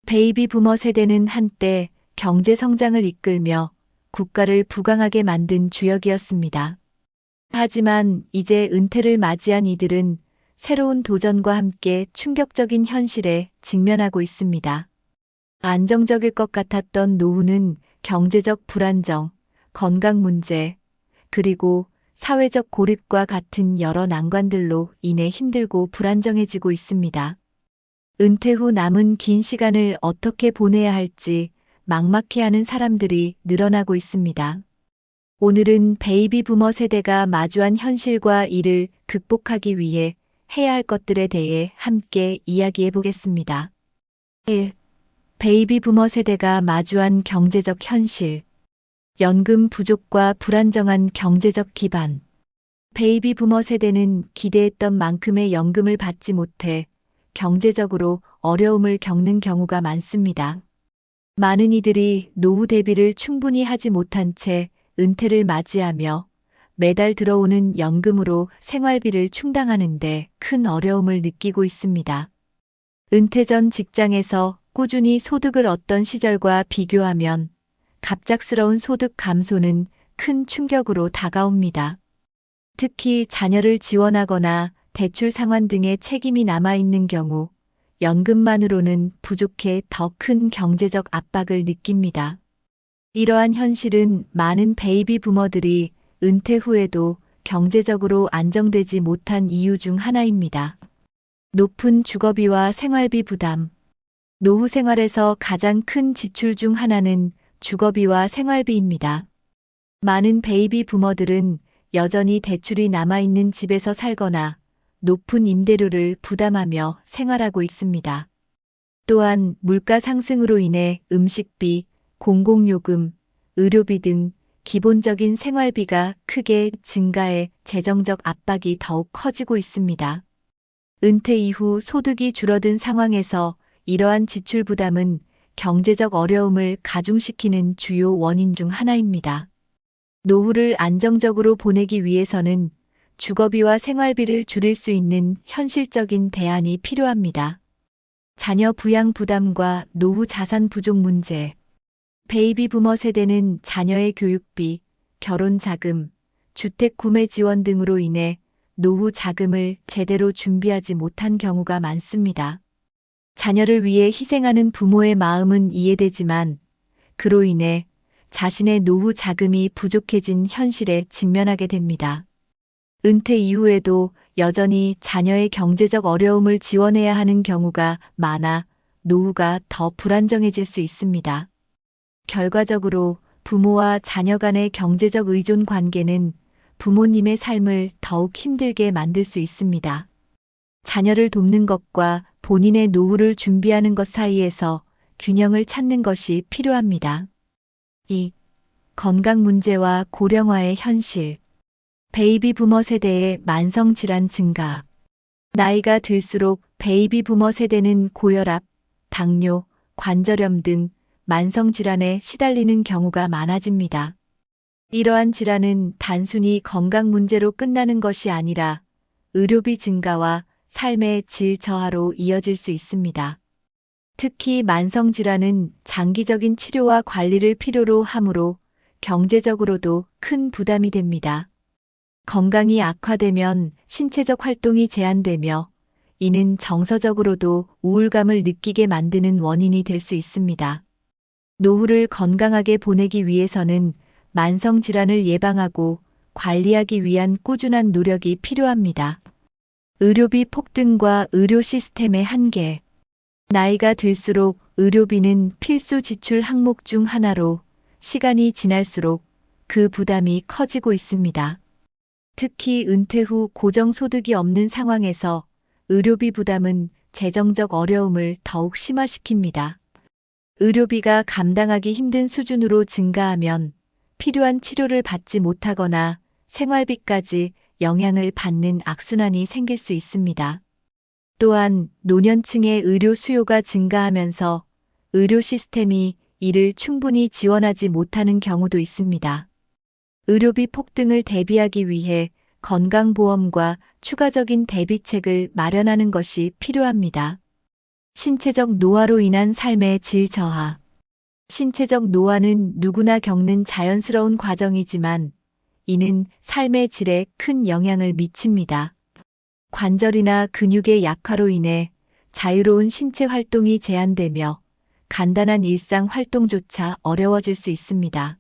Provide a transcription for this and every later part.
베이비 부머 세대는 한때 경제 성장을 이끌며 국가를 부강하게 만든 주역이었습니다. 하지만 이제 은퇴를 맞이한 이들은 새로운 도전과 함께 충격적인 현실에 직면하고 있습니다. 안정적일 것 같았던 노후는 경제적 불안정, 건강 문제, 그리고 사회적 고립과 같은 여러 난관들로 인해 힘들고 불안정해지고 있습니다. 은퇴 후 남은 긴 시간을 어떻게 보내야 할지 막막해하는 사람들이 늘어나고 있습니다. 오늘은 베이비 부머 세대가 마주한 현실과 이를 극복하기 위해 해야 할 것들에 대해 함께 이야기해 보겠습니다. 1. 베이비 부머 세대가 마주한 경제적 현실. 연금 부족과 불안정한 경제적 기반. 베이비 부머 세대는 기대했던 만큼의 연금을 받지 못해 경제적으로 어려움을 겪는 경우가 많습니다. 많은 이들이 노후 대비를 충분히 하지 못한 채 은퇴를 맞이하며 매달 들어오는 연금으로 생활비를 충당하는데 큰 어려움을 느끼고 있습니다. 은퇴 전 직장에서 꾸준히 소득을 얻던 시절과 비교하면 갑작스러운 소득 감소는 큰 충격으로 다가옵니다. 특히 자녀를 지원하거나 대출 상환 등의 책임이 남아있는 경우 연금만으로는 부족해 더 큰 경제적 압박을 느낍니다. 이러한 현실은 많은 베이비 부머들이 은퇴 후에도 경제적으로 안정되지 못한 이유 중 하나입니다. 높은 주거비와 생활비 부담. 노후 생활에서 가장 큰 지출 중 하나는 주거비와 생활비입니다. 많은 베이비 부머들은 여전히 대출이 남아있는 집에서 살거나 높은 임대료를 부담하며 생활하고 있습니다. 또한 물가 상승으로 인해 음식비, 공공요금, 의료비 등 기본적인 생활비가 크게 증가해 재정적 압박이 더욱 커지고 있습니다. 은퇴 이후 소득이 줄어든 상황에서 이러한 지출 부담은 경제적 어려움을 가중시키는 주요 원인 중 하나입니다. 노후를 안정적으로 보내기 위해서는 주거비와 생활비를 줄일 수 있는 현실적인 대안이 필요합니다. 자녀 부양 부담과 노후 자산 부족 문제. 베이비 부머 세대는 자녀의 교육비, 결혼 자금, 주택 구매 지원 등으로 인해 노후 자금을 제대로 준비하지 못한 경우가 많습니다. 자녀를 위해 희생하는 부모의 마음은 이해되지만 그로 인해 자신의 노후 자금이 부족해진 현실에 직면하게 됩니다. 은퇴 이후에도 여전히 자녀의 경제적 어려움을 지원해야 하는 경우가 많아 노후가 더 불안정해질 수 있습니다. 결과적으로 부모와 자녀 간의 경제적 의존 관계는 부모님의 삶을 더욱 힘들게 만들 수 있습니다. 자녀를 돕는 것과 본인의 노후를 준비하는 것 사이에서 균형을 찾는 것이 필요합니다. 2. 건강 문제와 고령화의 현실. 베이비 부머 세대의 만성 질환 증가. 나이가 들수록 베이비 부머 세대는 고혈압, 당뇨, 관절염 등 만성 질환에 시달리는 경우가 많아집니다. 이러한 질환은 단순히 건강 문제로 끝나는 것이 아니라 의료비 증가와 삶의 질 저하로 이어질 수 있습니다. 특히 만성 질환은 장기적인 치료와 관리를 필요로 하므로 경제적으로도 큰 부담이 됩니다. 건강이 악화되면 신체적 활동이 제한되며 이는 정서적으로도 우울감을 느끼게 만드는 원인이 될 수 있습니다. 노후를 건강하게 보내기 위해서는 만성 질환을 예방하고 관리하기 위한 꾸준한 노력이 필요합니다. 의료비 폭등과 의료 시스템의 한계. 나이가 들수록 의료비는 필수 지출 항목 중 하나로 시간이 지날수록 그 부담이 커지고 있습니다. 특히 은퇴 후 고정소득이 없는 상황에서 의료비 부담은 재정적 어려움을 더욱 심화시킵니다. 의료비가 감당하기 힘든 수준으로 증가하면 필요한 치료를 받지 못하거나 생활비까지 영향을 받는 악순환이 생길 수 있습니다. 또한 노년층의 의료 수요가 증가하면서 의료 시스템이 이를 충분히 지원하지 못하는 경우도 있습니다. 의료비 폭등을 대비하기 위해 건강보험과 추가적인 대비책을 마련하는 것이 필요합니다. 신체적 노화로 인한 삶의 질 저하. 신체적 노화는 누구나 겪는 자연스러운 과정이지만 이는 삶의 질에 큰 영향을 미칩니다. 관절이나 근육의 약화로 인해 자유로운 신체 활동이 제한되며 간단한 일상 활동조차 어려워질 수 있습니다.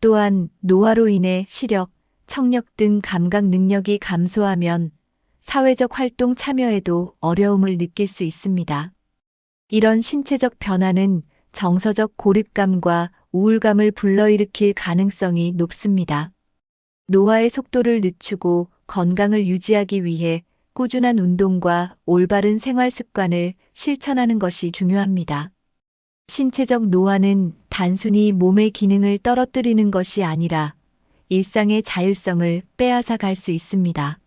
또한 노화로 인해 시력, 청력 등 감각 능력이 감소하면 사회적 활동 참여에도 어려움을 느낄 수 있습니다. 이런 신체적 변화는 정서적 고립감과 우울감을 불러일으킬 가능성이 높습니다. 노화의 속도를 늦추고 건강을 유지하기 위해 꾸준한 운동과 올바른 생활 습관을 실천하는 것이 중요합니다. 신체적 노화는 단순히 몸의 기능을 떨어뜨리는 것이 아니라 일상의 자율성을 빼앗아 갈 수 있습니다.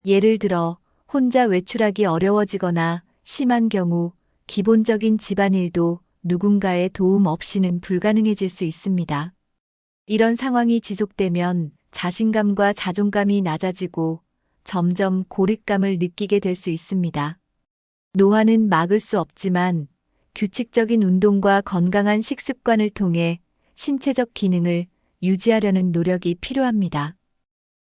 예를 들어 혼자 외출하기 어려워지거나 심한 경우 기본적인 집안일도 누군가의 도움 없이는 불가능해질 수 있습니다. 이런 상황이 지속되면 자신감과 자존감이 낮아지고 점점 고립감을 느끼게 될 수 있습니다. 노화는 막을 수 없지만 규칙적인 운동과 건강한 식습관을 통해 신체적 기능을 유지하려는 노력이 필요합니다.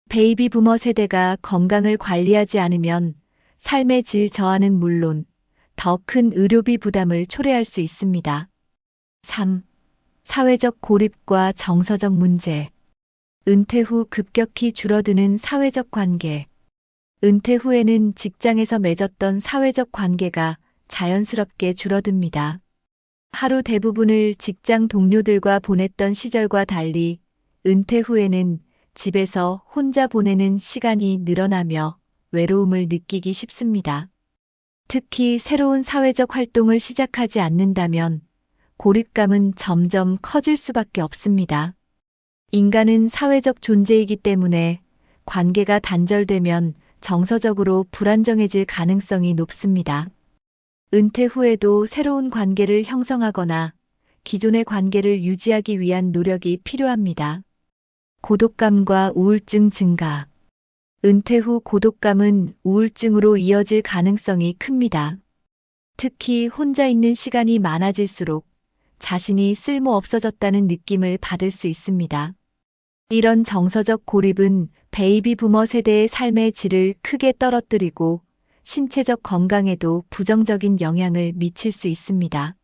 베이비 부머 세대가 건강을 관리하지 않으면 삶의 질 저하는 물론 더 큰 의료비 부담을 초래할 수 있습니다. 3. 사회적 고립과 정서적 문제. 은퇴 후 급격히 줄어드는 사회적 관계. 은퇴 후에는 직장에서 맺었던 사회적 관계가 자연스럽게 줄어듭니다. 하루 대부분을 직장 동료들과 보냈던 시절과 달리 은퇴 후에는 집에서 혼자 보내는 시간이 늘어나며 외로움을 느끼기 쉽습니다. 특히 새로운 사회적 활동을 시작하지 않는다면 고립감은 점점 커질 수밖에 없습니다. 인간은 사회적 존재이기 때문에 관계가 단절되면 정서적으로 불안정해질 가능성이 높습니다. 은퇴 후에도 새로운 관계를 형성하거나 기존의 관계를 유지하기 위한 노력이 필요합니다. 고독감과 우울증 증가. 은퇴 후 고독감은 우울증으로 이어질 가능성이 큽니다. 특히 혼자 있는 시간이 많아질수록 자신이 쓸모 없어졌다는 느낌을 받을 수 있습니다. 이런 정서적 고립은 베이비 부머 세대의 삶의 질을 크게 떨어뜨리고 신체적 건강에도 부정적인 영향을 미칠 수 있습니다.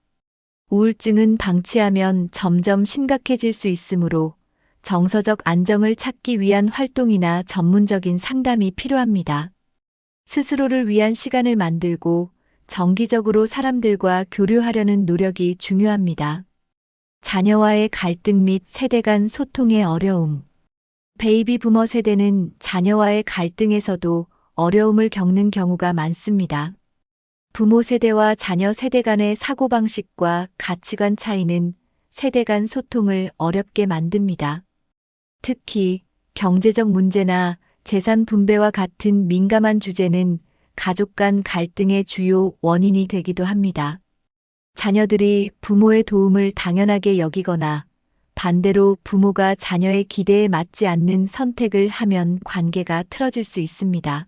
우울증은 방치하면 점점 심각해질 수 있으므로 정서적 안정을 찾기 위한 활동이나 전문적인 상담이 필요합니다. 스스로를 위한 시간을 만들고 정기적으로 사람들과 교류하려는 노력이 중요합니다. 자녀와의 갈등 및 세대 간 소통의 어려움. 베이비 부머 세대는 자녀와의 갈등에서도 어려움을 겪는 경우가 많습니다. 부모 세대와 자녀 세대 간의 사고방식과 가치관 차이는 세대 간 소통을 어렵게 만듭니다. 특히 경제적 문제나 재산 분배와 같은 민감한 주제는 가족 간 갈등의 주요 원인이 되기도 합니다. 자녀들이 부모의 도움을 당연하게 여기거나 반대로 부모가 자녀의 기대에 맞지 않는 선택을 하면 관계가 틀어질 수 있습니다.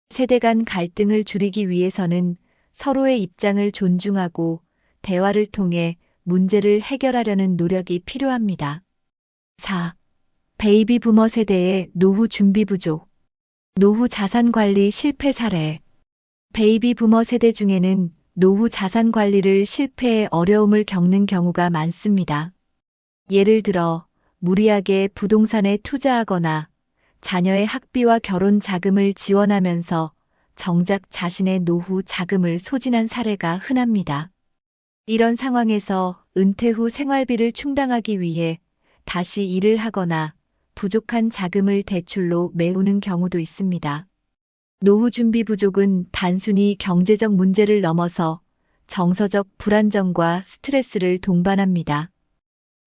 세대 간 갈등을 줄이기 위해서는 서로의 입장을 존중하고 대화를 통해 문제를 해결하려는 노력이 필요합니다. 4. 베이비 부머 세대의 노후 준비 부족. 노후 자산 관리 실패 사례. 베이비 부머 세대 중에는 노후 자산 관리를 실패해 어려움을 겪는 경우가 많습니다. 예를 들어 무리하게 부동산에 투자하거나 자녀의 학비와 결혼 자금을 지원하면서 정작 자신의 노후 자금을 소진한 사례가 흔합니다. 이런 상황에서 은퇴 후 생활비를 충당하기 위해 다시 일을 하거나 부족한 자금을 대출로 메우는 경우도 있습니다. 노후 준비 부족은 단순히 경제적 문제를 넘어서 정서적 불안정과 스트레스를 동반합니다.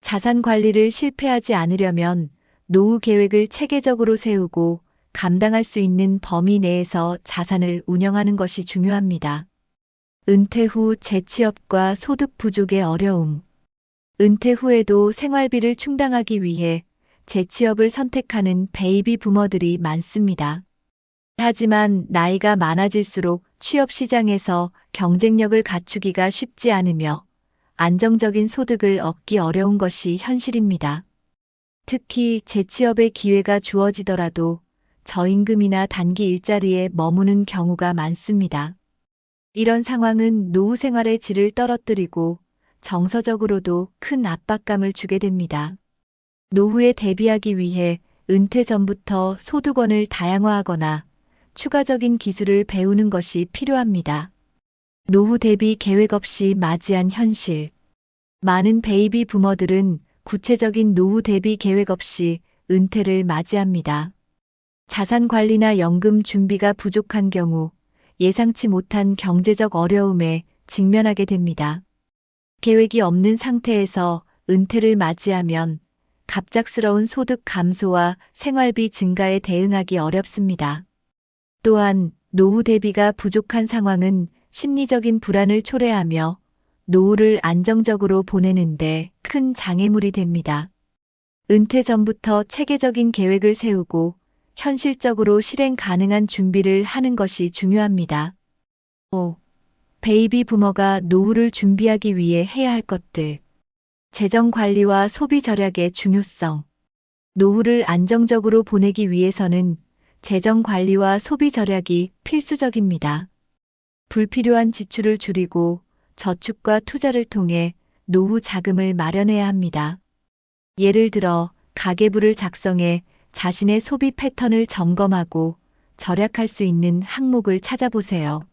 자산 관리를 실패하지 않으려면 노후 계획을 체계적으로 세우고 감당할 수 있는 범위 내에서 자산을 운영하는 것이 중요합니다. 은퇴 후 재취업과 소득 부족의 어려움. 은퇴 후에도 생활비를 충당하기 위해 재취업을 선택하는 베이비 부머들이 많습니다. 하지만 나이가 많아질수록 취업 시장에서 경쟁력을 갖추기가 쉽지 않으며 안정적인 소득을 얻기 어려운 것이 현실입니다. 특히 재취업의 기회가 주어지더라도 저임금이나 단기 일자리에 머무는 경우가 많습니다. 이런 상황은 노후 생활의 질을 떨어뜨리고 정서적으로도 큰 압박감을 주게 됩니다. 노후에 대비하기 위해 은퇴 전부터 소득원을 다양화하거나 추가적인 기술을 배우는 것이 필요합니다. 노후 대비 계획 없이 맞이한 현실. 많은 베이비 부머들은 구체적인 노후 대비 계획 없이 은퇴를 맞이합니다. 자산 관리나 연금 준비가 부족한 경우 예상치 못한 경제적 어려움에 직면하게 됩니다. 계획이 없는 상태에서 은퇴를 맞이하면 갑작스러운 소득 감소와 생활비 증가에 대응하기 어렵습니다. 또한 노후 대비가 부족한 상황은 심리적인 불안을 초래하며 노후를 안정적으로 보내는데 큰 장애물이 됩니다. 은퇴 전부터 체계적인 계획을 세우고 현실적으로 실행 가능한 준비를 하는 것이 중요합니다. 5. 베이비 부머가 노후를 준비하기 위해 해야 할 것들. 재정 관리와 소비 절약의 중요성. 노후를 안정적으로 보내기 위해서는 재정 관리와 소비 절약이 필수적입니다. 불필요한 지출을 줄이고 저축과 투자를 통해 노후 자금을 마련해야 합니다. 예를 들어 가계부를 작성해 자신의 소비 패턴을 점검하고 절약할 수 있는 항목을 찾아보세요.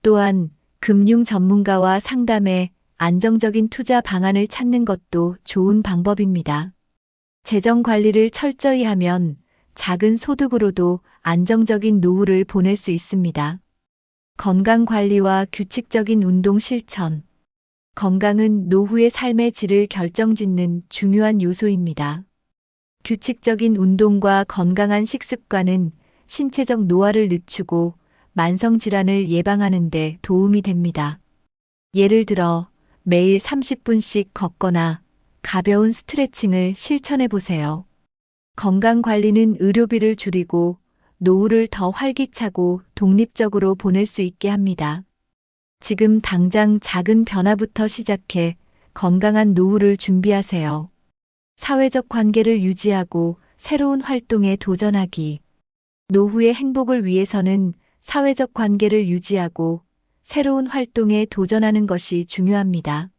또한 금융 전문가와 상담해 안정적인 투자 방안을 찾는 것도 좋은 방법입니다. 재정 관리를 철저히 하면 작은 소득으로도 안정적인 노후를 보낼 수 있습니다. 건강 관리와 규칙적인 운동 실천. 건강은 노후의 삶의 질을 결정짓는 중요한 요소입니다. 규칙적인 운동과 건강한 식습관은 신체적 노화를 늦추고 만성질환을 예방하는 데 도움이 됩니다. 예를 들어 매일 30분씩 걷거나 가벼운 스트레칭을 실천해 보세요. 건강 관리는 의료비를 줄이고 노후를 더 활기차고 독립적으로 보낼 수 있게 합니다. 지금 당장 작은 변화부터 시작해 건강한 노후를 준비하세요. 사회적 관계를 유지하고 새로운 활동에 도전하기. 노후의 행복을 위해서는 사회적 관계를 유지하고 새로운 활동에 도전하는 것이 중요합니다.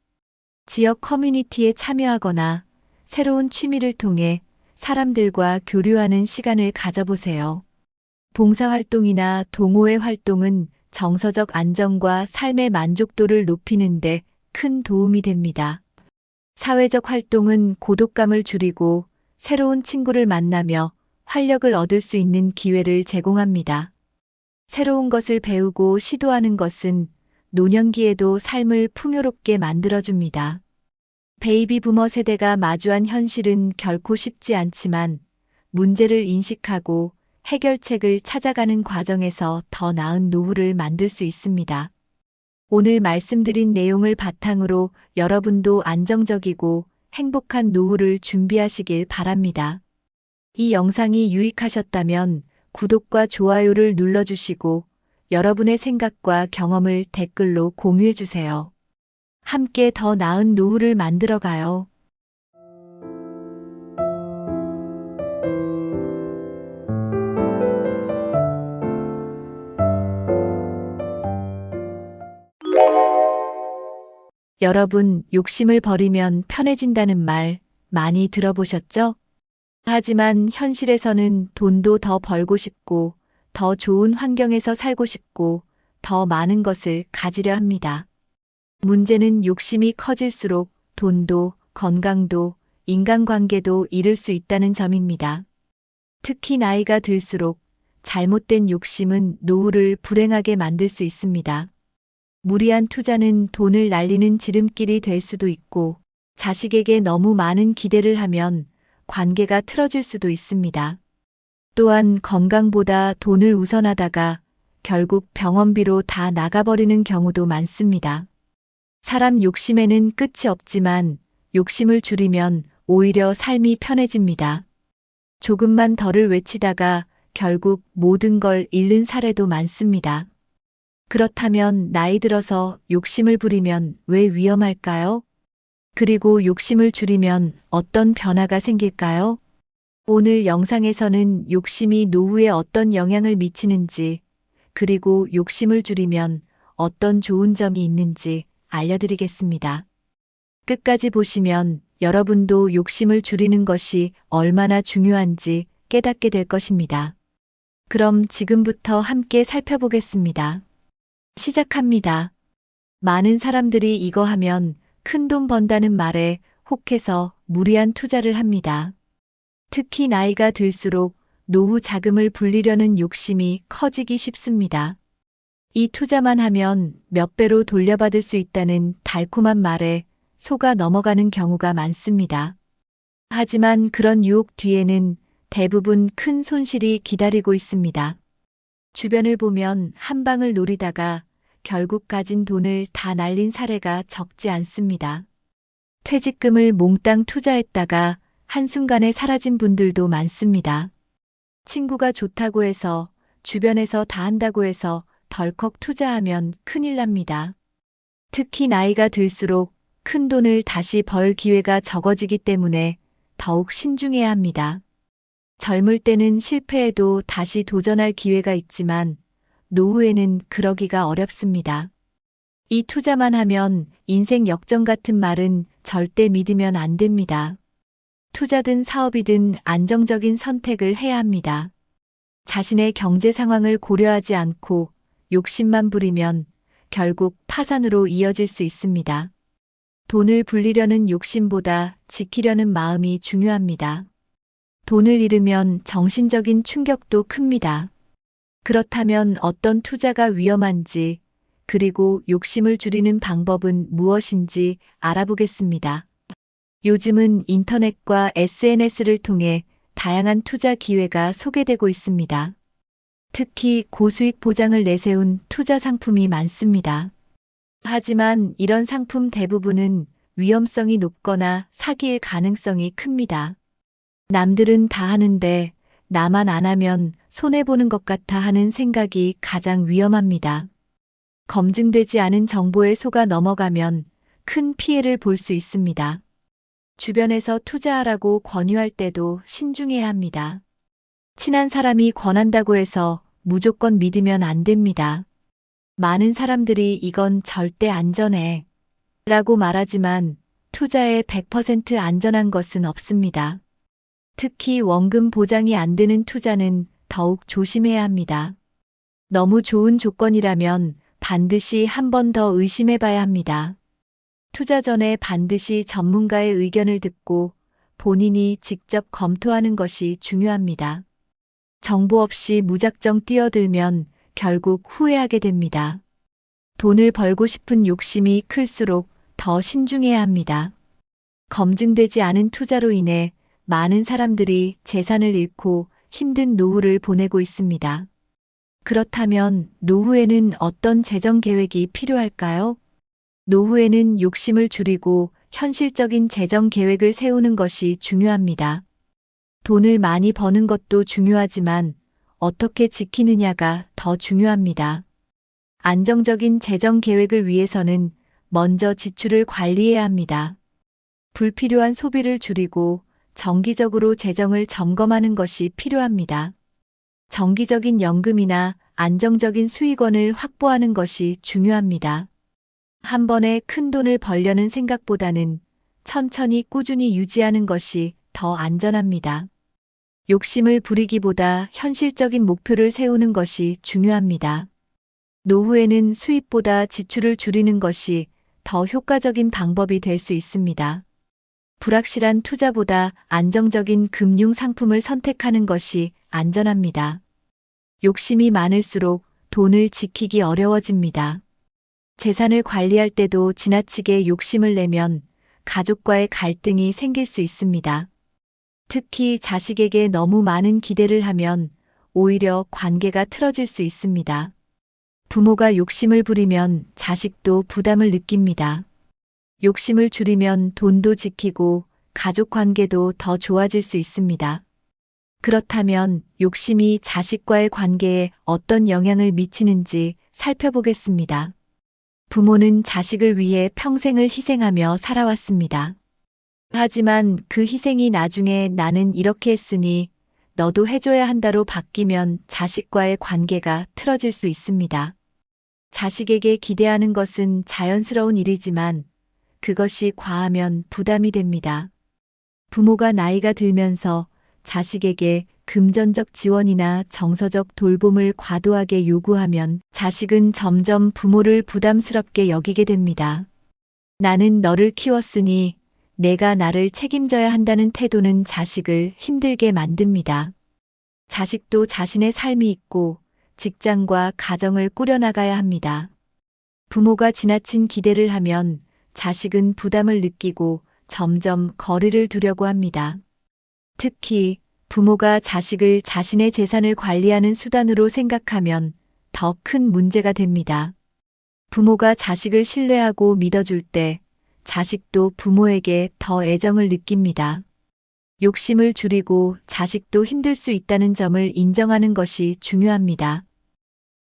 지역 커뮤니티에 참여하거나 새로운 취미를 통해 사람들과 교류하는 시간을 가져보세요. 봉사활동이나 동호회 활동은 정서적 안정과 삶의 만족도를 높이는 데 큰 도움이 됩니다. 사회적 활동은 고독감을 줄이고 새로운 친구를 만나며 활력을 얻을 수 있는 기회를 제공합니다. 새로운 것을 배우고 시도하는 것은 노년기에도 삶을 풍요롭게 만들어줍니다. 베이비 부머 세대가 마주한 현실은 결코 쉽지 않지만 문제를 인식하고 해결책을 찾아가는 과정에서 더 나은 노후를 만들 수 있습니다. 오늘 말씀드린 내용을 바탕으로 여러분도 안정적이고 행복한 노후를 준비하시길 바랍니다. 이 영상이 유익하셨다면 구독과 좋아요를 눌러주시고 여러분의 생각과 경험을 댓글로 공유해주세요. 함께 더 나은 노후를 만들어가요. 여러분, 욕심을 버리면 편해진다는 말 많이 들어보셨죠? 하지만 현실에서는 돈도 더 벌고 싶고, 더 좋은 환경에서 살고 싶고, 더 많은 것을 가지려 합니다. 문제는 욕심이 커질수록 돈도, 건강도, 인간관계도 잃을 수 있다는 점입니다. 특히 나이가 들수록 잘못된 욕심은 노후를 불행하게 만들 수 있습니다. 무리한 투자는 돈을 날리는 지름길이 될 수도 있고, 자식에게 너무 많은 기대를 하면 관계가 틀어질 수도 있습니다. 또한 건강보다 돈을 우선하다가 결국 병원비로 다 나가버리는 경우도 많습니다. 사람 욕심에는 끝이 없지만 욕심을 줄이면 오히려 삶이 편해집니다. 조금만 덜을 외치다가 결국 모든 걸 잃는 사례도 많습니다. 그렇다면 나이 들어서 욕심을 부리면 왜 위험할까요? 그리고 욕심을 줄이면 어떤 변화가 생길까요? 오늘 영상에서는 욕심이 노후에 어떤 영향을 미치는지, 그리고 욕심을 줄이면 어떤 좋은 점이 있는지 알려드리겠습니다. 끝까지 보시면 여러분도 욕심을 줄이는 것이 얼마나 중요한지 깨닫게 될 것입니다. 그럼 지금부터 함께 살펴보겠습니다. 시작합니다. 많은 사람들이 이거 하면 큰 돈 번다는 말에 혹해서 무리한 투자를 합니다. 특히 나이가 들수록 노후 자금을 불리려는 욕심이 커지기 쉽습니다. 이 투자만 하면 몇 배로 돌려받을 수 있다는 달콤한 말에 속아 넘어가는 경우가 많습니다. 하지만 그런 유혹 뒤에는 대부분 큰 손실이 기다리고 있습니다. 주변을 보면 한 방을 노리다가 결국 가진 돈을 다 날린 사례가 적지 않습니다. 퇴직금을 몽땅 투자했다가 한순간에 사라진 분들도 많습니다. 친구가 좋다고 해서, 주변에서 다 한다고 해서 덜컥 투자하면 큰일 납니다. 특히 나이가 들수록 큰 돈을 다시 벌 기회가 적어지기 때문에 더욱 신중해야 합니다. 젊을 때는 실패해도 다시 도전할 기회가 있지만 노후에는 그러기가 어렵습니다. 이 투자만 하면 인생 역전 같은 말은 절대 믿으면 안 됩니다. 투자든 사업이든 안정적인 선택을 해야 합니다. 자신의 경제 상황을 고려하지 않고 욕심만 부리면 결국 파산으로 이어질 수 있습니다. 돈을 불리려는 욕심보다 지키려는 마음이 중요합니다. 돈을 잃으면 정신적인 충격도 큽니다. 그렇다면 어떤 투자가 위험한지, 그리고 욕심을 줄이는 방법은 무엇인지 알아보겠습니다. 요즘은 인터넷과 SNS를 통해 다양한 투자 기회가 소개되고 있습니다. 특히 고수익 보장을 내세운 투자 상품이 많습니다. 하지만 이런 상품 대부분은 위험성이 높거나 사기일 가능성이 큽니다. 남들은 다 하는데 나만 안 하면 손해보는 것 같아 하는 생각이 가장 위험합니다. 검증되지 않은 정보에 속아 넘어가면 큰 피해를 볼 수 있습니다. 주변에서 투자하라고 권유할 때도 신중해야 합니다. 친한 사람이 권한다고 해서 무조건 믿으면 안 됩니다. 많은 사람들이 이건 절대 안전해 라고 말하지만 투자에 100% 안전한 것은 없습니다. 특히 원금 보장이 안 되는 투자는 더욱 조심해야 합니다. 너무 좋은 조건이라면 반드시 한 번 더 의심해 봐야 합니다. 투자 전에 반드시 전문가의 의견을 듣고 본인이 직접 검토하는 것이 중요합니다. 정보 없이 무작정 뛰어들면 결국 후회하게 됩니다. 돈을 벌고 싶은 욕심이 클수록 더 신중해야 합니다. 검증되지 않은 투자로 인해 많은 사람들이 재산을 잃고 힘든 노후를 보내고 있습니다. 그렇다면 노후에는 어떤 재정 계획이 필요할까요? 노후에는 욕심을 줄이고 현실적인 재정 계획을 세우는 것이 중요합니다. 돈을 많이 버는 것도 중요하지만 어떻게 지키느냐가 더 중요합니다. 안정적인 재정 계획을 위해서는 먼저 지출을 관리해야 합니다. 불필요한 소비를 줄이고 정기적으로 재정을 점검하는 것이 필요합니다. 정기적인 연금이나 안정적인 수익원을 확보하는 것이 중요합니다. 한 번에 큰 돈을 벌려는 생각보다는 천천히 꾸준히 유지하는 것이 더 안전합니다. 욕심을 부리기보다 현실적인 목표를 세우는 것이 중요합니다. 노후에는 수입보다 지출을 줄이는 것이 더 효과적인 방법이 될 수 있습니다. 불확실한 투자보다 안정적인 금융 상품을 선택하는 것이 안전합니다. 욕심이 많을수록 돈을 지키기 어려워집니다. 재산을 관리할 때도 지나치게 욕심을 내면 가족과의 갈등이 생길 수 있습니다. 특히 자식에게 너무 많은 기대를 하면 오히려 관계가 틀어질 수 있습니다. 부모가 욕심을 부리면 자식도 부담을 느낍니다. 욕심을 줄이면 돈도 지키고 가족 관계도 더 좋아질 수 있습니다. 그렇다면 욕심이 자식과의 관계에 어떤 영향을 미치는지 살펴보겠습니다. 부모는 자식을 위해 평생을 희생하며 살아왔습니다. 하지만 그 희생이 나중에 나는 이렇게 했으니 너도 해줘야 한다로 바뀌면 자식과의 관계가 틀어질 수 있습니다. 자식에게 기대하는 것은 자연스러운 일이지만 그것이 과하면 부담이 됩니다. 부모가 나이가 들면서 자식에게 금전적 지원이나 정서적 돌봄을 과도하게 요구하면 자식은 점점 부모를 부담스럽게 여기게 됩니다. 나는 너를 키웠으니 내가 나를 책임져야 한다는 태도는 자식을 힘들게 만듭니다. 자식도 자신의 삶이 있고 직장과 가정을 꾸려나가야 합니다. 부모가 지나친 기대를 하면 자식은 부담을 느끼고 점점 거리를 두려고 합니다. 특히 부모가 자식을 자신의 재산을 관리하는 수단으로 생각하면 더 큰 문제가 됩니다. 부모가 자식을 신뢰하고 믿어줄 때 자식도 부모에게 더 애정을 느낍니다. 욕심을 줄이고 자식도 힘들 수 있다는 점을 인정하는 것이 중요합니다.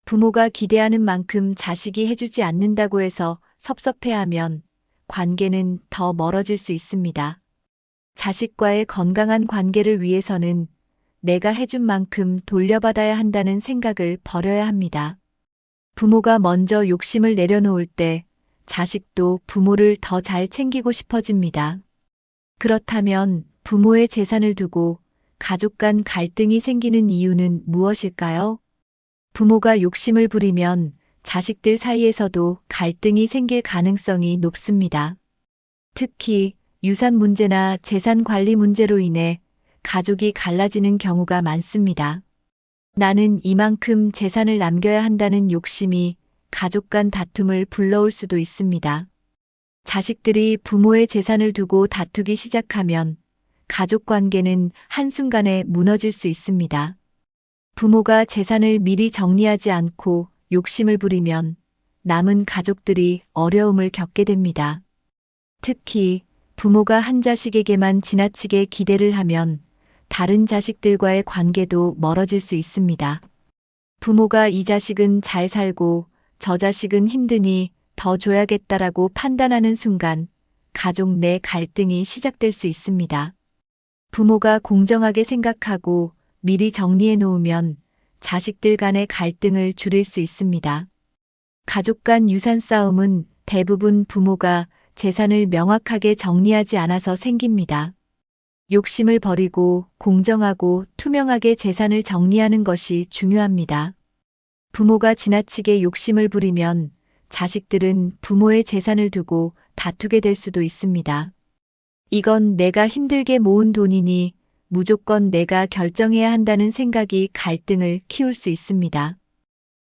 부모가 기대하는 만큼 자식이 해주지 않는다고 해서 섭섭해하면 관계는 더 멀어질 수 있습니다. 자식과의 건강한 관계를 위해서는 내가 해준 만큼 돌려받아야 한다는 생각을 버려야 합니다. 부모가 먼저 욕심을 내려놓을 때 자식도 부모를 더 잘 챙기고 싶어집니다. 그렇다면 부모의 재산을 두고 가족 간 갈등이 생기는 이유는 무엇일까요? 부모가 욕심을 부리면 자식들 사이에서도 갈등이 생길 가능성이 높습니다. 특히 유산 문제나 재산 관리 문제로 인해 가족이 갈라지는 경우가 많습니다. 나는 이만큼 재산을 남겨야 한다는 욕심이 가족 간 다툼을 불러올 수도 있습니다. 자식들이 부모의 재산을 두고 다투기 시작하면 가족 관계는 한순간에 무너질 수 있습니다. 부모가 재산을 미리 정리하지 않고 욕심을 부리면 남은 가족들이 어려움을 겪게 됩니다. 특히 부모가 한 자식에게만 지나치게 기대를 하면 다른 자식들과의 관계도 멀어질 수 있습니다. 부모가 이 자식은 잘 살고 저 자식은 힘드니 더 줘야겠다라고 판단하는 순간 가족 내 갈등이 시작될 수 있습니다. 부모가 공정하게 생각하고 미리 정리해 놓으면 자식들 간의 갈등을 줄일 수 있습니다. 가족 간 유산 싸움은 대부분 부모가 재산을 명확하게 정리하지 않아서 생깁니다. 욕심을 버리고 공정하고 투명하게 재산을 정리하는 것이 중요합니다. 부모가 지나치게 욕심을 부리면 자식들은 부모의 재산을 두고 다투게 될 수도 있습니다. 이건 내가 힘들게 모은 돈이니 무조건 내가 결정해야 한다는 생각이 갈등을 키울 수 있습니다.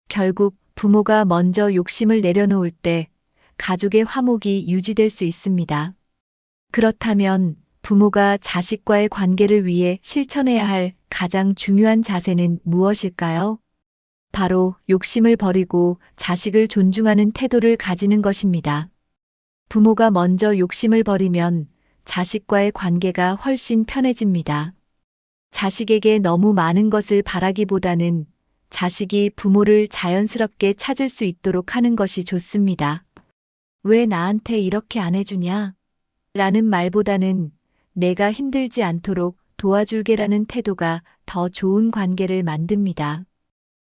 결국 부모가 먼저 욕심을 내려놓을 때 가족의 화목이 유지될 수 있습니다. 그렇다면 부모가 자식과의 관계를 위해 실천해야 할 가장 중요한 자세는 무엇일까요? 바로 욕심을 버리고 자식을 존중하는 태도를 가지는 것입니다. 부모가 먼저 욕심을 버리면 자식과의 관계가 훨씬 편해집니다. 자식에게 너무 많은 것을 바라기보다는 자식이 부모를 자연스럽게 찾을 수 있도록 하는 것이 좋습니다. 왜 나한테 이렇게 안 해주냐? 라는 말보다는 내가 힘들지 않도록 도와줄게라는 태도가 더 좋은 관계를 만듭니다.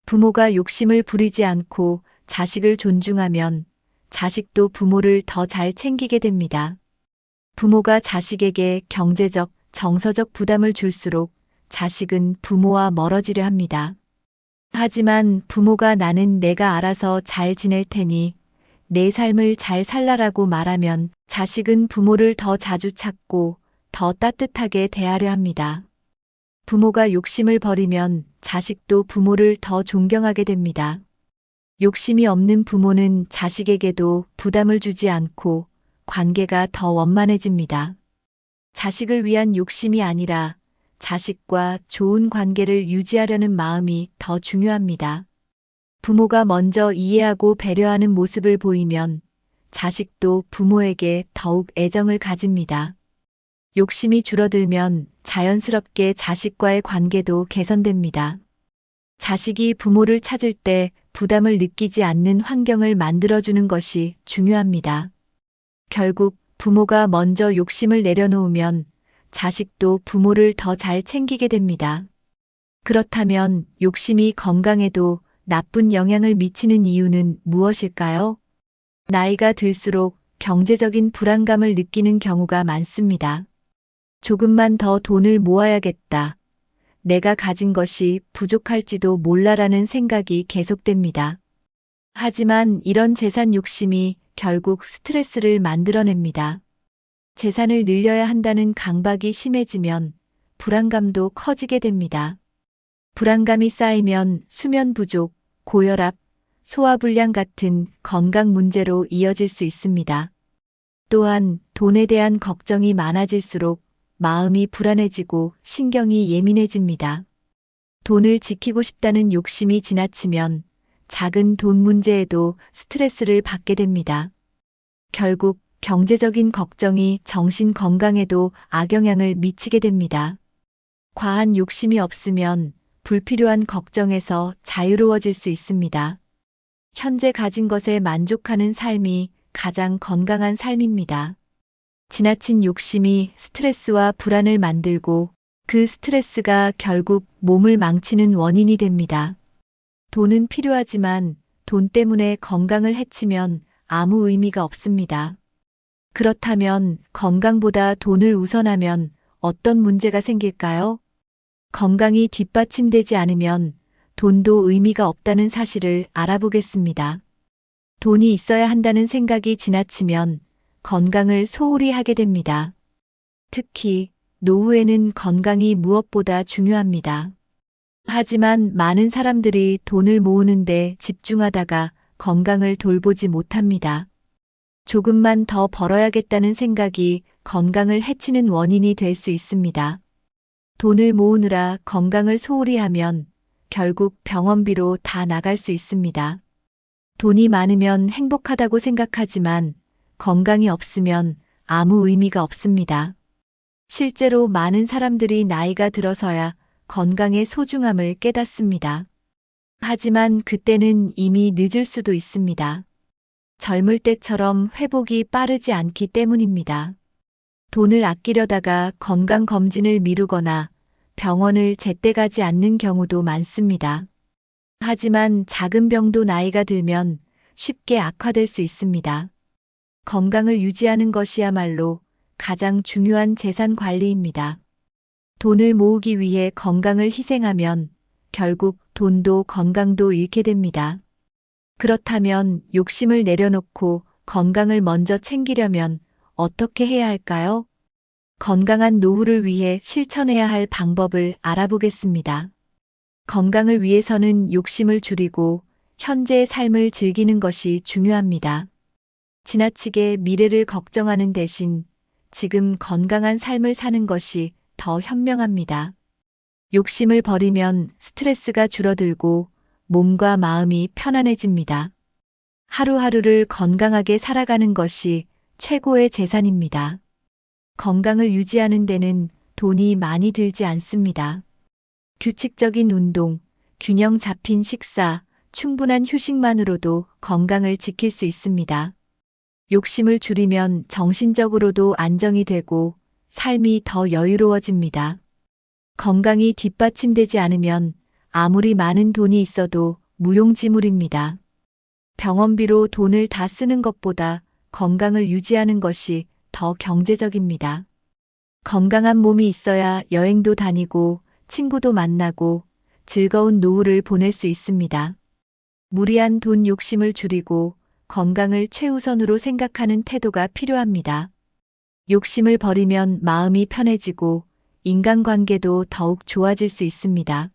부모가 욕심을 부리지 않고 자식을 존중하면 자식도 부모를 더 잘 챙기게 됩니다. 부모가 자식에게 경제적, 정서적 부담을 줄수록 자식은 부모와 멀어지려 합니다. 하지만 부모가 나는 내가 알아서 잘 지낼 테니 내 삶을 잘 살라라고 말하면 자식은 부모를 더 자주 찾고 더 따뜻하게 대하려 합니다. 부모가 욕심을 버리면 자식도 부모를 더 존경하게 됩니다. 욕심이 없는 부모는 자식에게도 부담을 주지 않고 관계가 더 원만해집니다. 자식을 위한 욕심이 아니라 자식과 좋은 관계를 유지하려는 마음이 더 중요합니다. 부모가 먼저 이해하고 배려하는 모습을 보이면 자식도 부모에게 더욱 애정을 가집니다. 욕심이 줄어들면 자연스럽게 자식과의 관계도 개선됩니다. 자식이 부모를 찾을 때 부담을 느끼지 않는 환경을 만들어주는 것이 중요합니다. 결국 부모가 먼저 욕심을 내려놓으면 자식도 부모를 더 잘 챙기게 됩니다. 그렇다면 욕심이 건강에도 나쁜 영향을 미치는 이유는 무엇일까요? 나이가 들수록 경제적인 불안감을 느끼는 경우가 많습니다. 조금만 더 돈을 모아야겠다. 내가 가진 것이 부족할지도 몰라라는 생각이 계속됩니다. 하지만 이런 재산 욕심이 결국 스트레스를 만들어냅니다. 재산을 늘려야 한다는 강박이 심해지면 불안감도 커지게 됩니다. 불안감이 쌓이면 수면 부족, 고혈압, 소화불량 같은 건강 문제로 이어질 수 있습니다. 또한 돈에 대한 걱정이 많아질수록 마음이 불안해지고 신경이 예민해집니다. 돈을 지키고 싶다는 욕심이 지나치면 작은 돈 문제에도 스트레스를 받게 됩니다. 결국 경제적인 걱정이 정신 건강에도 악영향을 미치게 됩니다. 과한 욕심이 없으면 불필요한 걱정에서 자유로워질 수 있습니다. 현재 가진 것에 만족하는 삶이 가장 건강한 삶입니다. 지나친 욕심이 스트레스와 불안을 만들고 그 스트레스가 결국 몸을 망치는 원인이 됩니다. 돈은 필요하지만 돈 때문에 건강을 해치면 아무 의미가 없습니다. 그렇다면 건강보다 돈을 우선하면 어떤 문제가 생길까요? 건강이 뒷받침되지 않으면 돈도 의미가 없다는 사실을 알아보겠습니다. 돈이 있어야 한다는 생각이 지나치면 건강을 소홀히 하게 됩니다. 특히 노후에는 건강이 무엇보다 중요합니다. 하지만 많은 사람들이 돈을 모으는데 집중하다가 건강을 돌보지 못합니다. 조금만 더 벌어야겠다는 생각이 건강을 해치는 원인이 될 수 있습니다. 돈을 모으느라 건강을 소홀히 하면 결국 병원비로 다 나갈 수 있습니다. 돈이 많으면 행복하다고 생각하지만 건강이 없으면 아무 의미가 없습니다. 실제로 많은 사람들이 나이가 들어서야 건강의 소중함을 깨닫습니다. 하지만 그때는 이미 늦을 수도 있습니다. 젊을 때처럼 회복이 빠르지 않기 때문입니다. 돈을 아끼려다가 건강검진을 미루거나 병원을 제때 가지 않는 경우도 많습니다. 하지만 작은 병도 나이가 들면 쉽게 악화될 수 있습니다. 건강을 유지하는 것이야말로 가장 중요한 재산 관리입니다. 돈을 모으기 위해 건강을 희생하면 결국 돈도 건강도 잃게 됩니다. 그렇다면 욕심을 내려놓고 건강을 먼저 챙기려면 어떻게 해야 할까요? 건강한 노후를 위해 실천해야 할 방법을 알아보겠습니다. 건강을 위해서는 욕심을 줄이고 현재의 삶을 즐기는 것이 중요합니다. 지나치게 미래를 걱정하는 대신 지금 건강한 삶을 사는 것이 더 현명합니다. 욕심을 버리면 스트레스가 줄어들고 몸과 마음이 편안해집니다. 하루하루를 건강하게 살아가는 것이 최고의 재산입니다. 건강을 유지하는 데는 돈이 많이 들지 않습니다. 규칙적인 운동, 균형 잡힌 식사, 충분한 휴식만으로도 건강을 지킬 수 있습니다. 욕심을 줄이면 정신적으로도 안정이 되고 삶이 더 여유로워집니다. 건강이 뒷받침되지 않으면 아무리 많은 돈이 있어도 무용지물입니다. 병원비로 돈을 다 쓰는 것보다 건강을 유지하는 것이 더 경제적입니다. 건강한 몸이 있어야 여행도 다니고 친구도 만나고 즐거운 노후를 보낼 수 있습니다. 무리한 돈 욕심을 줄이고 건강을 최우선으로 생각하는 태도가 필요합니다. 욕심을 버리면 마음이 편해지고 인간관계도 더욱 좋아질 수 있습니다.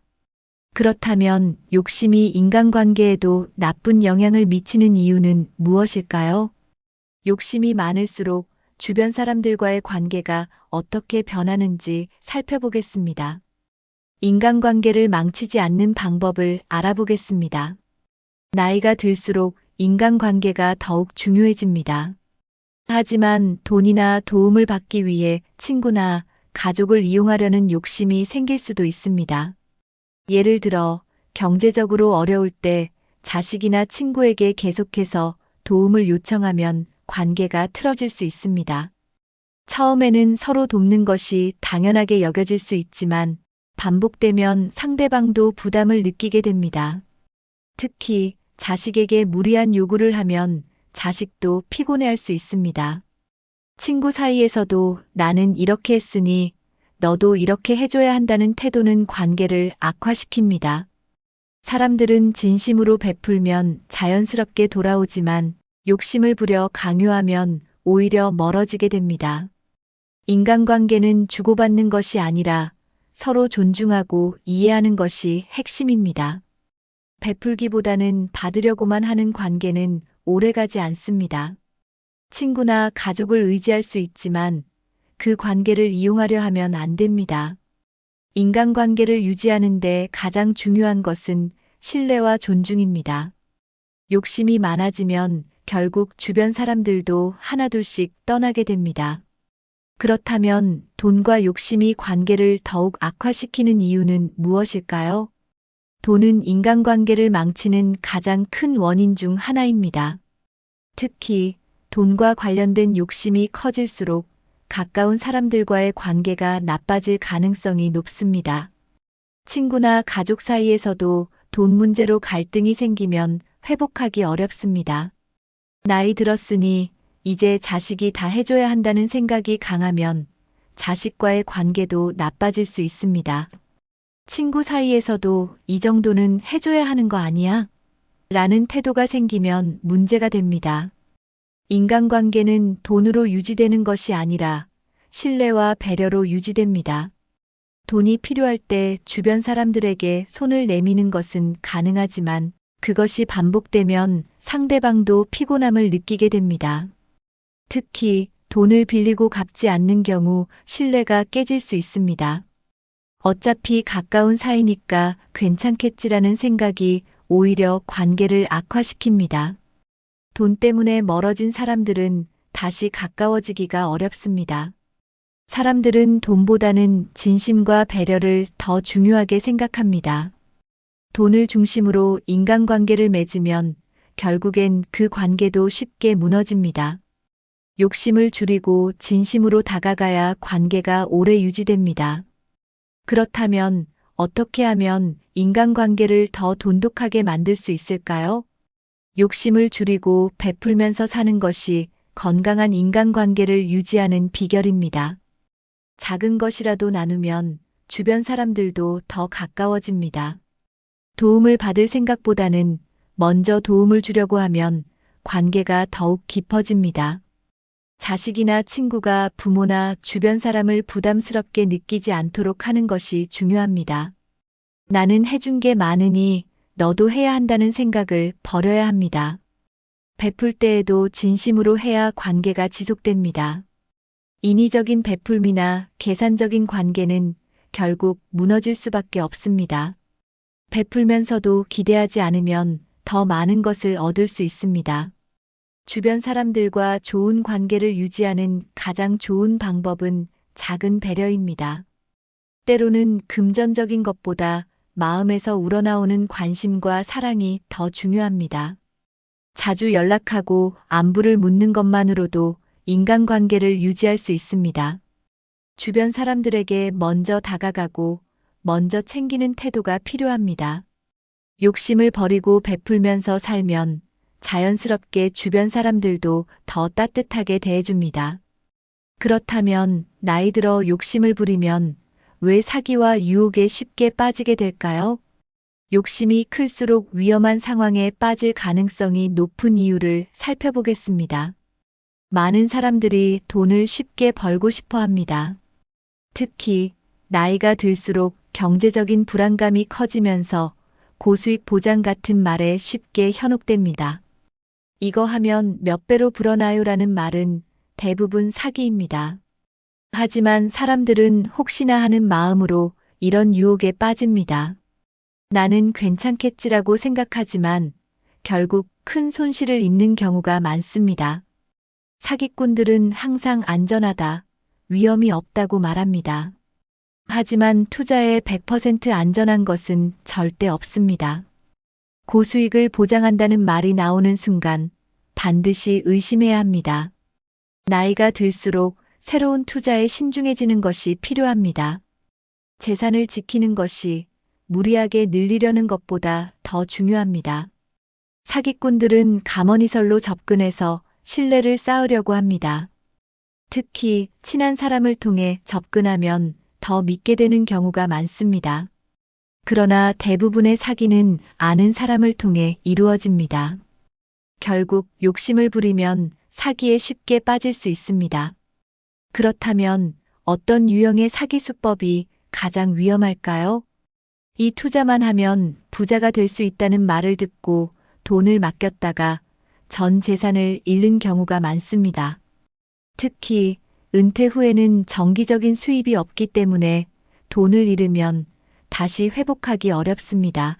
그렇다면 욕심이 인간관계에도 나쁜 영향을 미치는 이유는 무엇일까요? 욕심이 많을수록 주변 사람들과의 관계가 어떻게 변하는지 살펴보겠습니다. 인간관계를 망치지 않는 방법을 알아보겠습니다. 나이가 들수록 인간관계가 더욱 중요해집니다. 하지만 돈이나 도움을 받기 위해 친구나 가족을 이용하려는 욕심이 생길 수도 있습니다. 예를 들어 경제적으로 어려울 때 자식이나 친구에게 계속해서 도움을 요청하면 관계가 틀어질 수 있습니다. 처음에는 서로 돕는 것이 당연하게 여겨질 수 있지만 반복되면 상대방도 부담을 느끼게 됩니다. 특히 자식에게 무리한 요구를 하면 자식도 피곤해할 수 있습니다. 친구 사이에서도 나는 이렇게 했으니 너도 이렇게 해줘야 한다는 태도는 관계를 악화시킵니다. 사람들은 진심으로 베풀면 자연스럽게 돌아오지만 욕심을 부려 강요하면 오히려 멀어지게 됩니다. 인간관계는 주고받는 것이 아니라 서로 존중하고 이해하는 것이 핵심입니다. 베풀기보다는 받으려고만 하는 관계는 오래가지 않습니다. 친구나 가족을 의지할 수 있지만 그 관계를 이용하려 하면 안 됩니다. 인간관계를 유지하는데 가장 중요한 것은 신뢰와 존중입니다. 욕심이 많아지면 결국 주변 사람들도 하나둘씩 떠나게 됩니다. 그렇다면 돈과 욕심이 관계를 더욱 악화시키는 이유는 무엇일까요? 돈은 인간관계를 망치는 가장 큰 원인 중 하나입니다. 특히 돈과 관련된 욕심이 커질수록 가까운 사람들과의 관계가 나빠질 가능성이 높습니다. 친구나 가족 사이에서도 돈 문제로 갈등이 생기면 회복하기 어렵습니다. 나이 들었으니 이제 자식이 다 해줘야 한다는 생각이 강하면 자식과의 관계도 나빠질 수 있습니다. 친구 사이에서도 이 정도는 해줘야 하는 거 아니야? 라는 태도가 생기면 문제가 됩니다. 인간관계는 돈으로 유지되는 것이 아니라 신뢰와 배려로 유지됩니다. 돈이 필요할 때 주변 사람들에게 손을 내미는 것은 가능하지만 그것이 반복되면 상대방도 피곤함을 느끼게 됩니다. 특히 돈을 빌리고 갚지 않는 경우 신뢰가 깨질 수 있습니다. 어차피 가까운 사이니까 괜찮겠지라는 생각이 오히려 관계를 악화시킵니다. 돈 때문에 멀어진 사람들은 다시 가까워지기가 어렵습니다. 사람들은 돈보다는 진심과 배려를 더 중요하게 생각합니다. 돈을 중심으로 인간관계를 맺으면 결국엔 그 관계도 쉽게 무너집니다. 욕심을 줄이고 진심으로 다가가야 관계가 오래 유지됩니다. 그렇다면 어떻게 하면 인간관계를 더 돈독하게 만들 수 있을까요? 욕심을 줄이고 베풀면서 사는 것이 건강한 인간관계를 유지하는 비결입니다. 작은 것이라도 나누면 주변 사람들도 더 가까워집니다. 도움을 받을 생각보다는 먼저 도움을 주려고 하면 관계가 더욱 깊어집니다. 자식이나 친구가 부모나 주변 사람을 부담스럽게 느끼지 않도록 하는 것이 중요합니다. 나는 해준 게 많으니 너도 해야 한다는 생각을 버려야 합니다. 베풀 때에도 진심으로 해야 관계가 지속됩니다. 인위적인 베풀미나 계산적인 관계는 결국 무너질 수밖에 없습니다. 베풀면서도 기대하지 않으면 더 많은 것을 얻을 수 있습니다. 주변 사람들과 좋은 관계를 유지하는 가장 좋은 방법은 작은 배려입니다. 때로는 금전적인 것보다 마음에서 우러나오는 관심과 사랑이 더 중요합니다. 자주 연락하고 안부를 묻는 것만으로도 인간관계를 유지할 수 있습니다. 주변 사람들에게 먼저 다가가고 먼저 챙기는 태도가 필요합니다. 욕심을 버리고 베풀면서 살면 자연스럽게 주변 사람들도 더 따뜻하게 대해줍니다. 그렇다면 나이 들어 욕심을 부리면 왜 사기와 유혹에 쉽게 빠지게 될까요? 욕심이 클수록 위험한 상황에 빠질 가능성이 높은 이유를 살펴보겠습니다. 많은 사람들이 돈을 쉽게 벌고 싶어 합니다. 특히 나이가 들수록 경제적인 불안감이 커지면서 고수익 보장 같은 말에 쉽게 현혹됩니다. 이거 하면 몇 배로 불어나요라는 말은 대부분 사기입니다. 하지만 사람들은 혹시나 하는 마음으로 이런 유혹에 빠집니다. 나는 괜찮겠지라고 생각하지만 결국 큰 손실을 입는 경우가 많습니다. 사기꾼들은 항상 안전하다, 위험이 없다고 말합니다. 하지만 투자에 100% 안전한 것은 절대 없습니다. 고수익을 보장한다는 말이 나오는 순간 반드시 의심해야 합니다. 나이가 들수록 새로운 투자에 신중해지는 것이 필요합니다. 재산을 지키는 것이 무리하게 늘리려는 것보다 더 중요합니다. 사기꾼들은 감언이설로 접근해서 신뢰를 쌓으려고 합니다. 특히 친한 사람을 통해 접근하면 더 믿게 되는 경우가 많습니다. 그러나 대부분의 사기는 아는 사람을 통해 이루어집니다. 결국 욕심을 부리면 사기에 쉽게 빠질 수 있습니다. 그렇다면 어떤 유형의 사기 수법이 가장 위험할까요? 이 투자만 하면 부자가 될 수 있다는 말을 듣고 돈을 맡겼다가 전 재산을 잃는 경우가 많습니다. 특히 은퇴 후에는 정기적인 수입이 없기 때문에 돈을 잃으면 다시 회복하기 어렵습니다.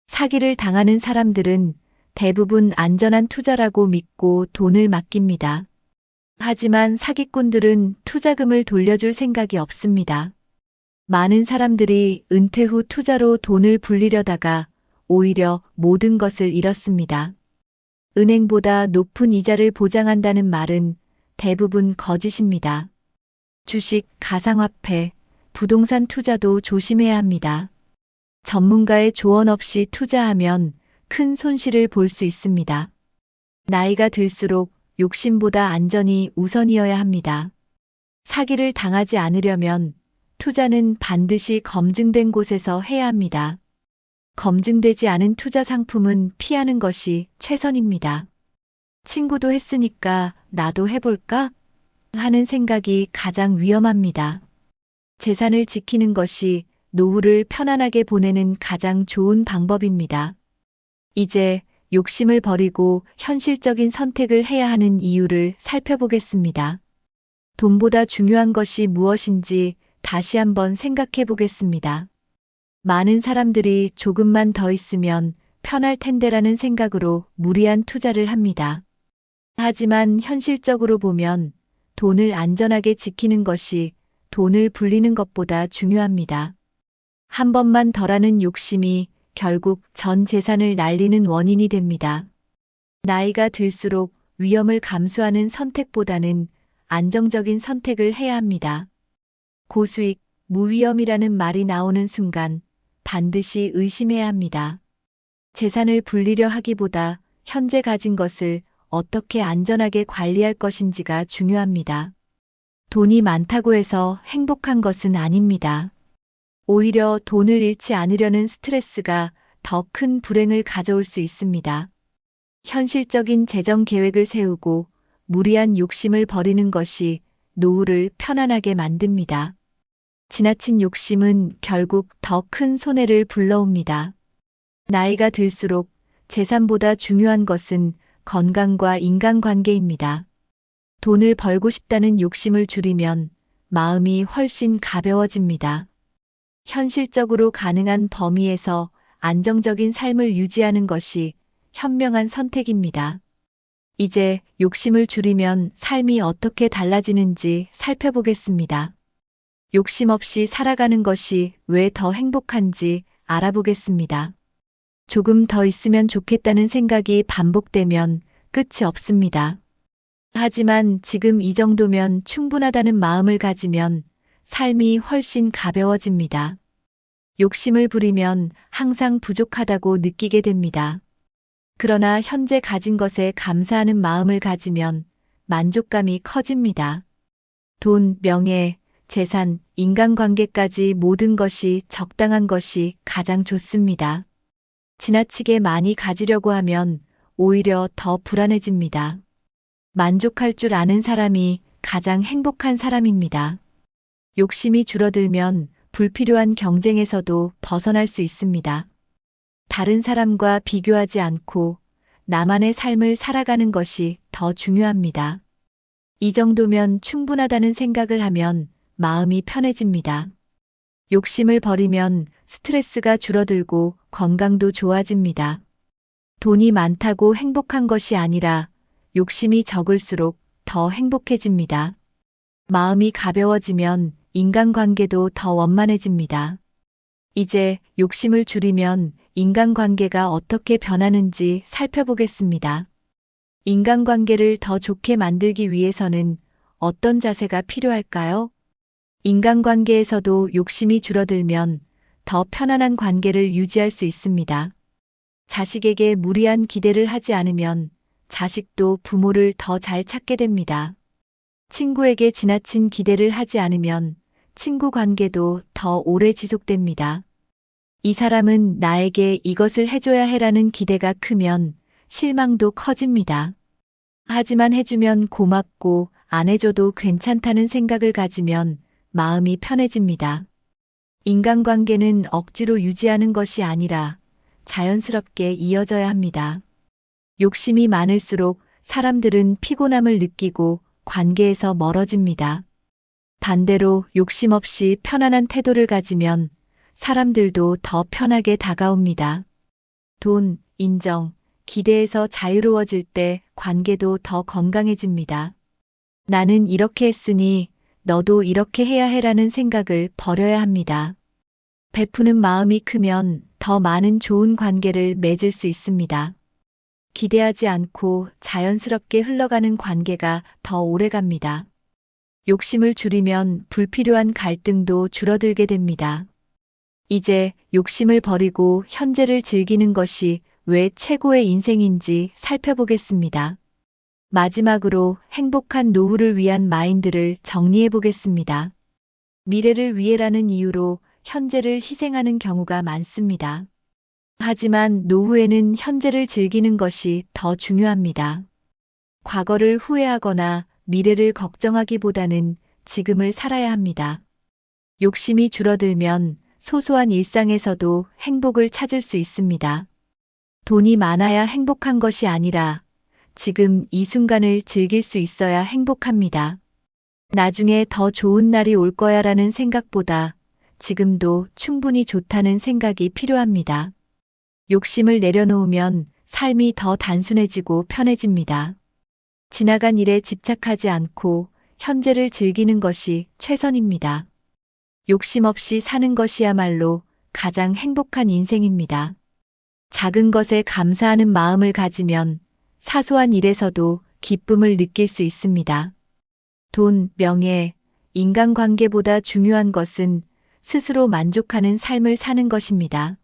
사기를 당하는 사람들은 대부분 안전한 투자라고 믿고 돈을 맡깁니다. 하지만 사기꾼들은 투자금을 돌려줄 생각이 없습니다. 많은 사람들이 은퇴 후 투자로 돈을 불리려다가 오히려 모든 것을 잃었습니다. 은행보다 높은 이자를 보장한다는 말은 대부분 거짓입니다. 주식, 가상화폐, 부동산 투자도 조심해야 합니다. 전문가의 조언 없이 투자하면 큰 손실을 볼 수 있습니다. 나이가 들수록 욕심보다 안전이 우선이어야 합니다. 사기를 당하지 않으려면 투자는 반드시 검증된 곳에서 해야 합니다. 검증되지 않은 투자 상품은 피하는 것이 최선입니다. 친구도 했으니까 나도 해볼까? 하는 생각이 가장 위험합니다. 재산을 지키는 것이 노후를 편안하게 보내는 가장 좋은 방법입니다. 이제 욕심을 버리고 현실적인 선택을 해야 하는 이유를 살펴보겠습니다. 돈보다 중요한 것이 무엇인지 다시 한번 생각해 보겠습니다. 많은 사람들이 조금만 더 있으면 편할 텐데라는 생각으로 무리한 투자를 합니다. 하지만 현실적으로 보면 돈을 안전하게 지키는 것이 돈을 불리는 것보다 중요합니다. 한 번만 덜하는 욕심이 결국 전 재산을 날리는 원인이 됩니다. 나이가 들수록 위험을 감수하는 선택보다는 안정적인 선택을 해야 합니다. 고수익, 무위험이라는 말이 나오는 순간 반드시 의심해야 합니다. 재산을 불리려 하기보다 현재 가진 것을 어떻게 안전하게 관리할 것인지가 중요합니다. 돈이 많다고 해서 행복한 것은 아닙니다. 오히려 돈을 잃지 않으려는 스트레스가 더 큰 불행을 가져올 수 있습니다. 현실적인 재정 계획을 세우고 무리한 욕심을 버리는 것이 노후를 편안하게 만듭니다. 지나친 욕심은 결국 더 큰 손해를 불러옵니다. 나이가 들수록 재산보다 중요한 것은 건강과 인간관계입니다. 돈을 벌고 싶다는 욕심을 줄이면 마음이 훨씬 가벼워집니다. 현실적으로 가능한 범위에서 안정적인 삶을 유지하는 것이 현명한 선택입니다. 이제 욕심을 줄이면 삶이 어떻게 달라지는지 살펴보겠습니다. 욕심 없이 살아가는 것이 왜 더 행복한지 알아보겠습니다. 조금 더 있으면 좋겠다는 생각이 반복되면 끝이 없습니다. 하지만 지금 이 정도면 충분하다는 마음을 가지면 삶이 훨씬 가벼워집니다. 욕심을 부리면 항상 부족하다고 느끼게 됩니다. 그러나 현재 가진 것에 감사하는 마음을 가지면 만족감이 커집니다. 돈, 명예, 재산, 인간관계까지 모든 것이 적당한 것이 가장 좋습니다. 지나치게 많이 가지려고 하면 오히려 더 불안해집니다. 만족할 줄 아는 사람이 가장 행복한 사람입니다. 욕심이 줄어들면 불필요한 경쟁에서도 벗어날 수 있습니다. 다른 사람과 비교하지 않고 나만의 삶을 살아가는 것이 더 중요합니다. 이 정도면 충분하다는 생각을 하면 마음이 편해집니다. 욕심을 버리면 스트레스가 줄어들고 건강도 좋아집니다. 돈이 많다고 행복한 것이 아니라 욕심이 적을수록 더 행복해집니다. 마음이 가벼워지면 인간관계도 더 원만해집니다. 이제 욕심을 줄이면 인간관계가 어떻게 변하는지 살펴보겠습니다. 인간관계를 더 좋게 만들기 위해서는 어떤 자세가 필요할까요? 인간관계에서도 욕심이 줄어들면 더 편안한 관계를 유지할 수 있습니다. 자식에게 무리한 기대를 하지 않으면 자식도 부모를 더 잘 찾게 됩니다. 친구에게 지나친 기대를 하지 않으면 친구 관계도 더 오래 지속됩니다. 이 사람은 나에게 이것을 해줘야 해라는 기대가 크면 실망도 커집니다. 하지만 해주면 고맙고 안 해줘도 괜찮다는 생각을 가지면 마음이 편해집니다. 인간관계는 억지로 유지하는 것이 아니라 자연스럽게 이어져야 합니다. 욕심이 많을수록 사람들은 피곤함을 느끼고 관계에서 멀어집니다. 반대로 욕심 없이 편안한 태도를 가지면 사람들도 더 편하게 다가옵니다. 돈, 인정, 기대에서 자유로워질 때 관계도 더 건강해집니다. 나는 이렇게 했으니 너도 이렇게 해야 해라는 생각을 버려야 합니다. 베푸는 마음이 크면 더 많은 좋은 관계를 맺을 수 있습니다. 기대하지 않고 자연스럽게 흘러가는 관계가 더 오래 갑니다. 욕심을 줄이면 불필요한 갈등도 줄어들게 됩니다. 이제 욕심을 버리고 현재를 즐기는 것이 왜 최고의 인생인지 살펴보겠습니다. 마지막으로 행복한 노후를 위한 마인드를 정리해 보겠습니다. 미래를 위해라는 이유로 현재를 희생하는 경우가 많습니다. 하지만 노후에는 현재를 즐기는 것이 더 중요합니다. 과거를 후회하거나 미래를 걱정하기보다는 지금을 살아야 합니다. 욕심이 줄어들면 소소한 일상에서도 행복을 찾을 수 있습니다. 돈이 많아야 행복한 것이 아니라 지금 이 순간을 즐길 수 있어야 행복합니다. 나중에 더 좋은 날이 올 거야라는 생각보다 지금도 충분히 좋다는 생각이 필요합니다. 욕심을 내려놓으면 삶이 더 단순해지고 편해집니다. 지나간 일에 집착하지 않고 현재를 즐기는 것이 최선입니다. 욕심 없이 사는 것이야말로 가장 행복한 인생입니다. 작은 것에 감사하는 마음을 가지면 사소한 일에서도 기쁨을 느낄 수 있습니다. 돈, 명예, 인간관계보다 중요한 것은 스스로 만족하는 삶을 사는 것입니다.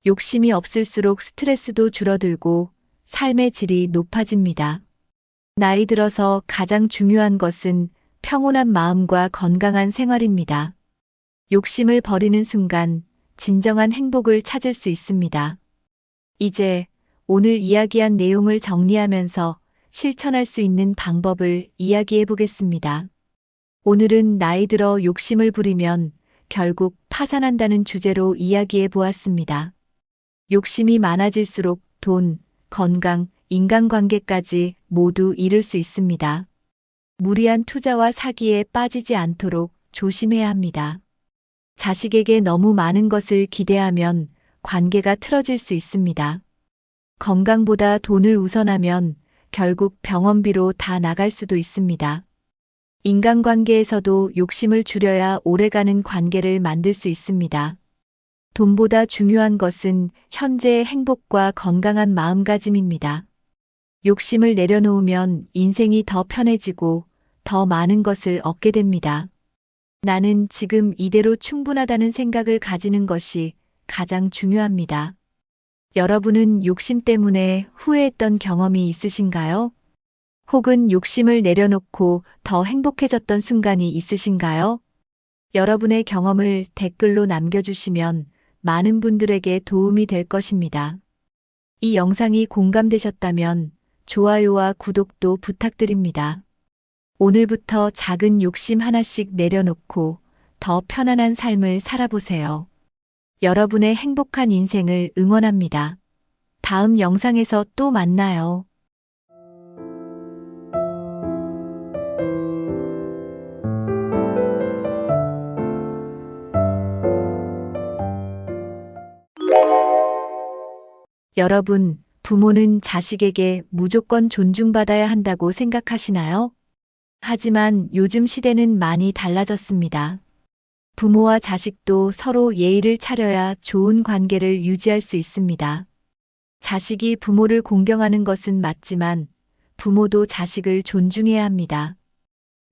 욕심이 없을수록 스트레스도 줄어들고 삶의 질이 높아집니다. 나이 들어서 가장 중요한 것은 평온한 마음과 건강한 생활입니다. 욕심을 버리는 순간 진정한 행복을 찾을 수 있습니다. 이제 오늘 이야기한 내용을 정리하면서 실천할 수 있는 방법을 이야기해 보겠습니다. 오늘은 나이 들어 욕심을 부리면 결국 파산한다는 주제로 이야기해 보았습니다. 욕심이 많아질수록 돈, 건강, 인간관계까지 모두 잃을 수 있습니다. 무리한 투자와 사기에 빠지지 않도록 조심해야 합니다. 자식에게 너무 많은 것을 기대하면 관계가 틀어질 수 있습니다. 건강보다 돈을 우선하면 결국 병원비로 다 나갈 수도 있습니다. 인간관계에서도 욕심을 줄여야 오래가는 관계를 만들 수 있습니다. 돈보다 중요한 것은 현재의 행복과 건강한 마음가짐입니다. 욕심을 내려놓으면 인생이 더 편해지고 더 많은 것을 얻게 됩니다. 나는 지금 이대로 충분하다는 생각을 가지는 것이 가장 중요합니다. 여러분은 욕심 때문에 후회했던 경험이 있으신가요? 혹은 욕심을 내려놓고 더 행복해졌던 순간이 있으신가요? 여러분의 경험을 댓글로 남겨주시면 많은 분들에게 도움이 될 것입니다. 이 영상이 공감되셨다면 좋아요와 구독도 부탁드립니다. 오늘부터 작은 욕심 하나씩 내려놓고 더 편안한 삶을 살아보세요. 여러분의 행복한 인생을 응원합니다. 다음 영상에서 또 만나요. 여러분, 부모는 자식에게 무조건 존중받아야 한다고 생각하시나요? 하지만 요즘 시대는 많이 달라졌습니다. 부모와 자식도 서로 예의를 차려야 좋은 관계를 유지할 수 있습니다. 자식이 부모를 공경하는 것은 맞지만 부모도 자식을 존중해야 합니다.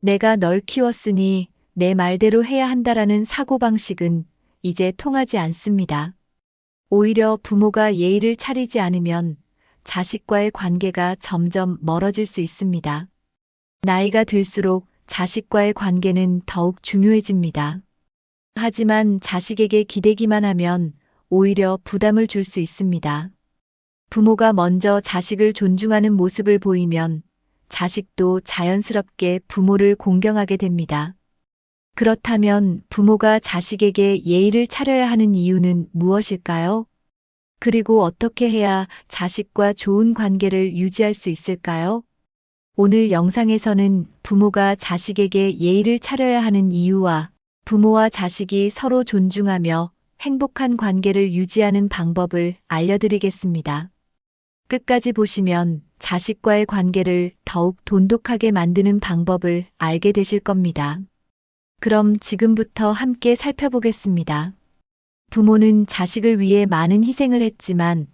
내가 널 키웠으니 내 말대로 해야 한다라는 사고방식은 이제 통하지 않습니다. 오히려 부모가 예의를 차리지 않으면 자식과의 관계가 점점 멀어질 수 있습니다. 나이가 들수록 자식과의 관계는 더욱 중요해집니다. 하지만 자식에게 기대기만 하면 오히려 부담을 줄 수 있습니다. 부모가 먼저 자식을 존중하는 모습을 보이면 자식도 자연스럽게 부모를 공경하게 됩니다. 그렇다면 부모가 자식에게 예의를 차려야 하는 이유는 무엇일까요? 그리고 어떻게 해야 자식과 좋은 관계를 유지할 수 있을까요? 오늘 영상에서는 부모가 자식에게 예의를 차려야 하는 이유와 부모와 자식이 서로 존중하며 행복한 관계를 유지하는 방법을 알려드리겠습니다. 끝까지 보시면 자식과의 관계를 더욱 돈독하게 만드는 방법을 알게 되실 겁니다. 그럼 지금부터 함께 살펴보겠습니다. 부모는 자식을 위해 많은 희생을 했지만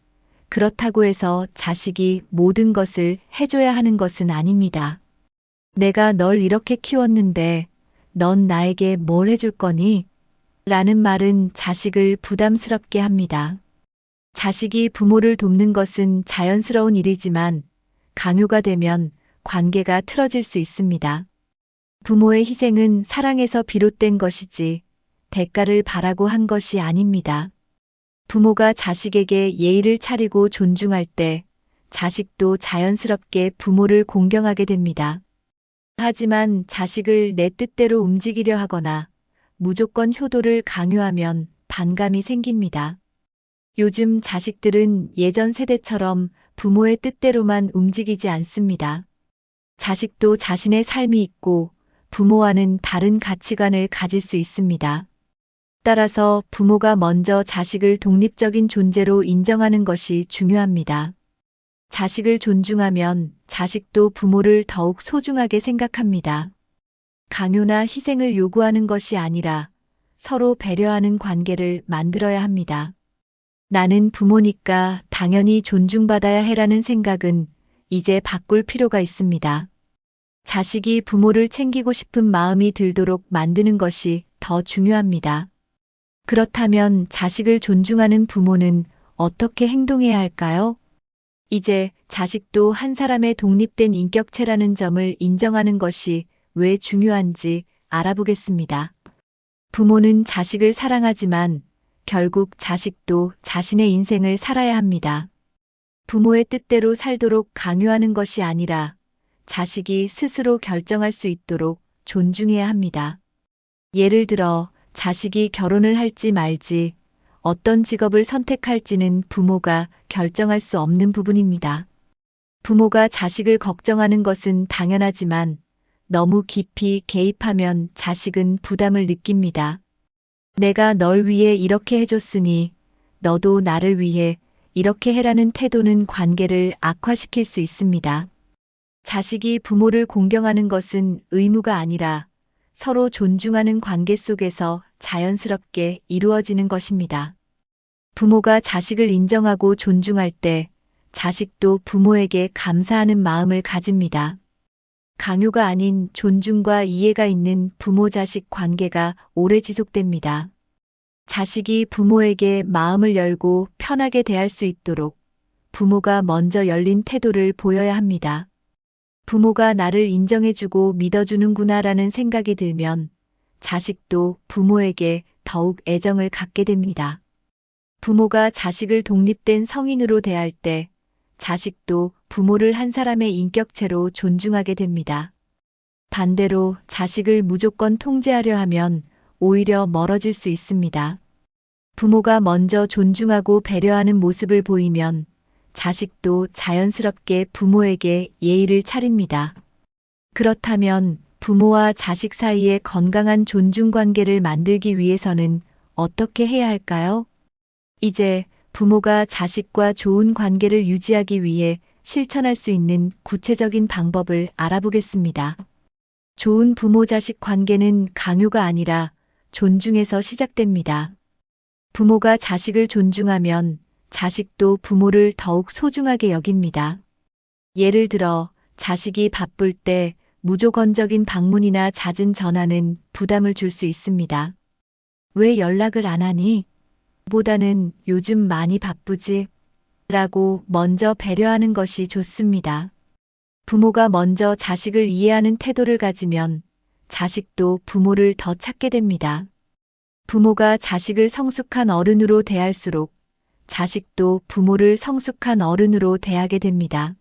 그렇다고 해서 자식이 모든 것을 해줘야 하는 것은 아닙니다. 내가 널 이렇게 키웠는데 넌 나에게 뭘 해줄 거니? 라는 말은 자식을 부담스럽게 합니다. 자식이 부모를 돕는 것은 자연스러운 일이지만 강요가 되면 관계가 틀어질 수 있습니다. 부모의 희생은 사랑에서 비롯된 것이지 대가를 바라고 한 것이 아닙니다. 부모가 자식에게 예의를 차리고 존중할 때 자식도 자연스럽게 부모를 공경하게 됩니다. 하지만 자식을 내 뜻대로 움직이려 하거나 무조건 효도를 강요하면 반감이 생깁니다. 요즘 자식들은 예전 세대처럼 부모의 뜻대로만 움직이지 않습니다. 자식도 자신의 삶이 있고 부모와는 다른 가치관을 가질 수 있습니다. 따라서 부모가 먼저 자식을 독립적인 존재로 인정하는 것이 중요합니다. 자식을 존중하면 자식도 부모를 더욱 소중하게 생각합니다. 강요나 희생을 요구하는 것이 아니라 서로 배려하는 관계를 만들어야 합니다. 나는 부모니까 당연히 존중받아야 해라는 생각은 이제 바꿀 필요가 있습니다. 자식이 부모를 챙기고 싶은 마음이 들도록 만드는 것이 더 중요합니다. 그렇다면 자식을 존중하는 부모는 어떻게 행동해야 할까요? 이제 자식도 한 사람의 독립된 인격체라는 점을 인정하는 것이 왜 중요한지 알아보겠습니다. 부모는 자식을 사랑하지만 결국 자식도 자신의 인생을 살아야 합니다. 부모의 뜻대로 살도록 강요하는 것이 아니라 자식이 스스로 결정할 수 있도록 존중해야 합니다. 예를 들어 자식이 결혼을 할지 말지, 어떤 직업을 선택할지는 부모가 결정할 수 없는 부분입니다. 부모가 자식을 걱정하는 것은 당연하지만 너무 깊이 개입하면 자식은 부담을 느낍니다. 내가 널 위해 이렇게 해줬으니 너도 나를 위해 이렇게 해라는 태도는 관계를 악화시킬 수 있습니다. 자식이 부모를 공경하는 것은 의무가 아니라 서로 존중하는 관계 속에서 자연스럽게 이루어지는 것입니다. 부모가 자식을 인정하고 존중할 때 자식도 부모에게 감사하는 마음을 가집니다. 강요가 아닌 존중과 이해가 있는 부모-자식 관계가 오래 지속됩니다. 자식이 부모에게 마음을 열고 편하게 대할 수 있도록 부모가 먼저 열린 태도를 보여야 합니다. 부모가 나를 인정해주고 믿어주는구나라는 생각이 들면 자식도 부모에게 더욱 애정을 갖게 됩니다. 부모가 자식을 독립된 성인으로 대할 때 자식도 부모를 한 사람의 인격체로 존중하게 됩니다. 반대로 자식을 무조건 통제하려 하면 오히려 멀어질 수 있습니다. 부모가 먼저 존중하고 배려하는 모습을 보이면 자식도 자연스럽게 부모에게 예의를 차립니다. 그렇다면 부모와 자식 사이에 건강한 존중 관계를 만들기 위해서는 어떻게 해야 할까요? 이제 부모가 자식과 좋은 관계를 유지하기 위해 실천할 수 있는 구체적인 방법을 알아보겠습니다. 좋은 부모-자식 관계는 강요가 아니라 존중에서 시작됩니다. 부모가 자식을 존중하면 자식도 부모를 더욱 소중하게 여깁니다. 예를 들어 자식이 바쁠 때 무조건적인 방문이나 잦은 전화는 부담을 줄 수 있습니다. 왜 연락을 안 하니? 보다는 요즘 많이 바쁘지? 라고 먼저 배려하는 것이 좋습니다. 부모가 먼저 자식을 이해하는 태도를 가지면 자식도 부모를 더 찾게 됩니다. 부모가 자식을 성숙한 어른으로 대할수록 자식도 부모를 성숙한 어른으로 대하게 됩니다.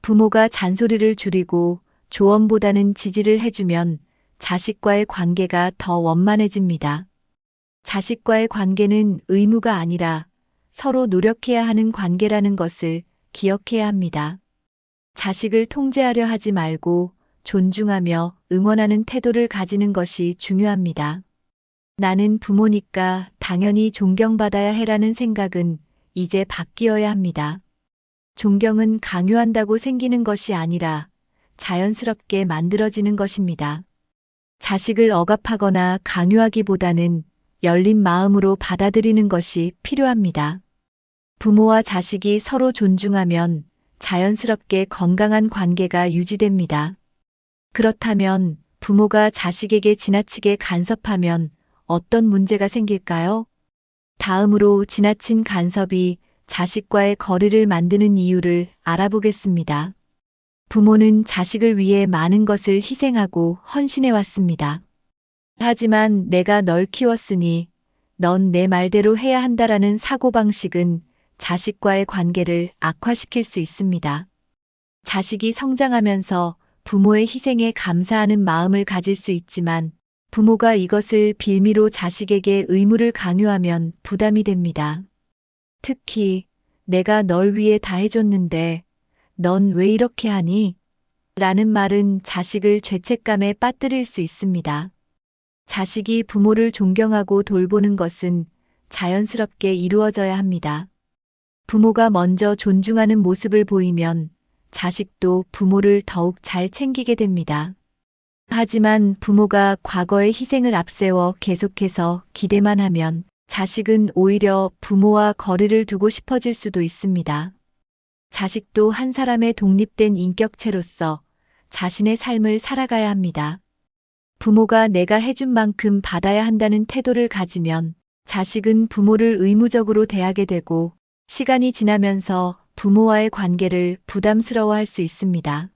부모가 잔소리를 줄이고 조언보다는 지지를 해주면 자식과의 관계가 더 원만해집니다. 자식과의 관계는 의무가 아니라 서로 노력해야 하는 관계라는 것을 기억해야 합니다. 자식을 통제하려 하지 말고 존중하며 응원하는 태도를 가지는 것이 중요합니다. 나는 부모니까 당연히 존경받아야 해라는 생각은 이제 바뀌어야 합니다. 존경은 강요한다고 생기는 것이 아니라 자연스럽게 만들어지는 것입니다. 자식을 억압하거나 강요하기보다는 열린 마음으로 받아들이는 것이 필요합니다. 부모와 자식이 서로 존중하면 자연스럽게 건강한 관계가 유지됩니다. 그렇다면 부모가 자식에게 지나치게 간섭하면 어떤 문제가 생길까요? 다음으로 지나친 간섭이 자식과의 거리를 만드는 이유를 알아보겠습니다. 부모는 자식을 위해 많은 것을 희생하고 헌신해 왔습니다. 하지만 내가 널 키웠으니 넌 내 말대로 해야 한다라는 사고방식은 자식과의 관계를 악화시킬 수 있습니다. 자식이 성장하면서 부모의 희생에 감사하는 마음을 가질 수 있지만 부모가 이것을 빌미로 자식에게 의무를 강요하면 부담이 됩니다. 특히 내가 널 위해 다 해줬는데 넌 왜 이렇게 하니? 라는 말은 자식을 죄책감에 빠뜨릴 수 있습니다. 자식이 부모를 존경하고 돌보는 것은 자연스럽게 이루어져야 합니다. 부모가 먼저 존중하는 모습을 보이면 자식도 부모를 더욱 잘 챙기게 됩니다. 하지만 부모가 과거의 희생을 앞세워 계속해서 기대만 하면 자식은 오히려 부모와 거리를 두고 싶어질 수도 있습니다. 자식도 한 사람의 독립된 인격체로서 자신의 삶을 살아가야 합니다. 부모가 내가 해준 만큼 받아야 한다는 태도를 가지면 자식은 부모를 의무적으로 대하게 되고 시간이 지나면서 부모와의 관계를 부담스러워할 수 있습니다.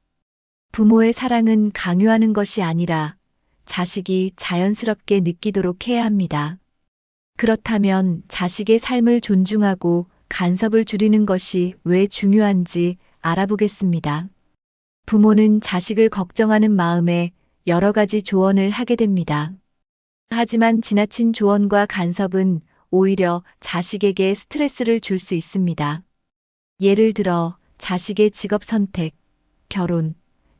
부모의 사랑은 강요하는 것이 아니라 자식이 자연스럽게 느끼도록 해야 합니다. 그렇다면 자식의 삶을 존중하고 간섭을 줄이는 것이 왜 중요한지 알아보겠습니다. 부모는 자식을 걱정하는 마음에 여러 가지 조언을 하게 됩니다. 하지만 지나친 조언과 간섭은 오히려 자식에게 스트레스를 줄 수 있습니다. 예를 들어 자식의 직업 선택, 결혼,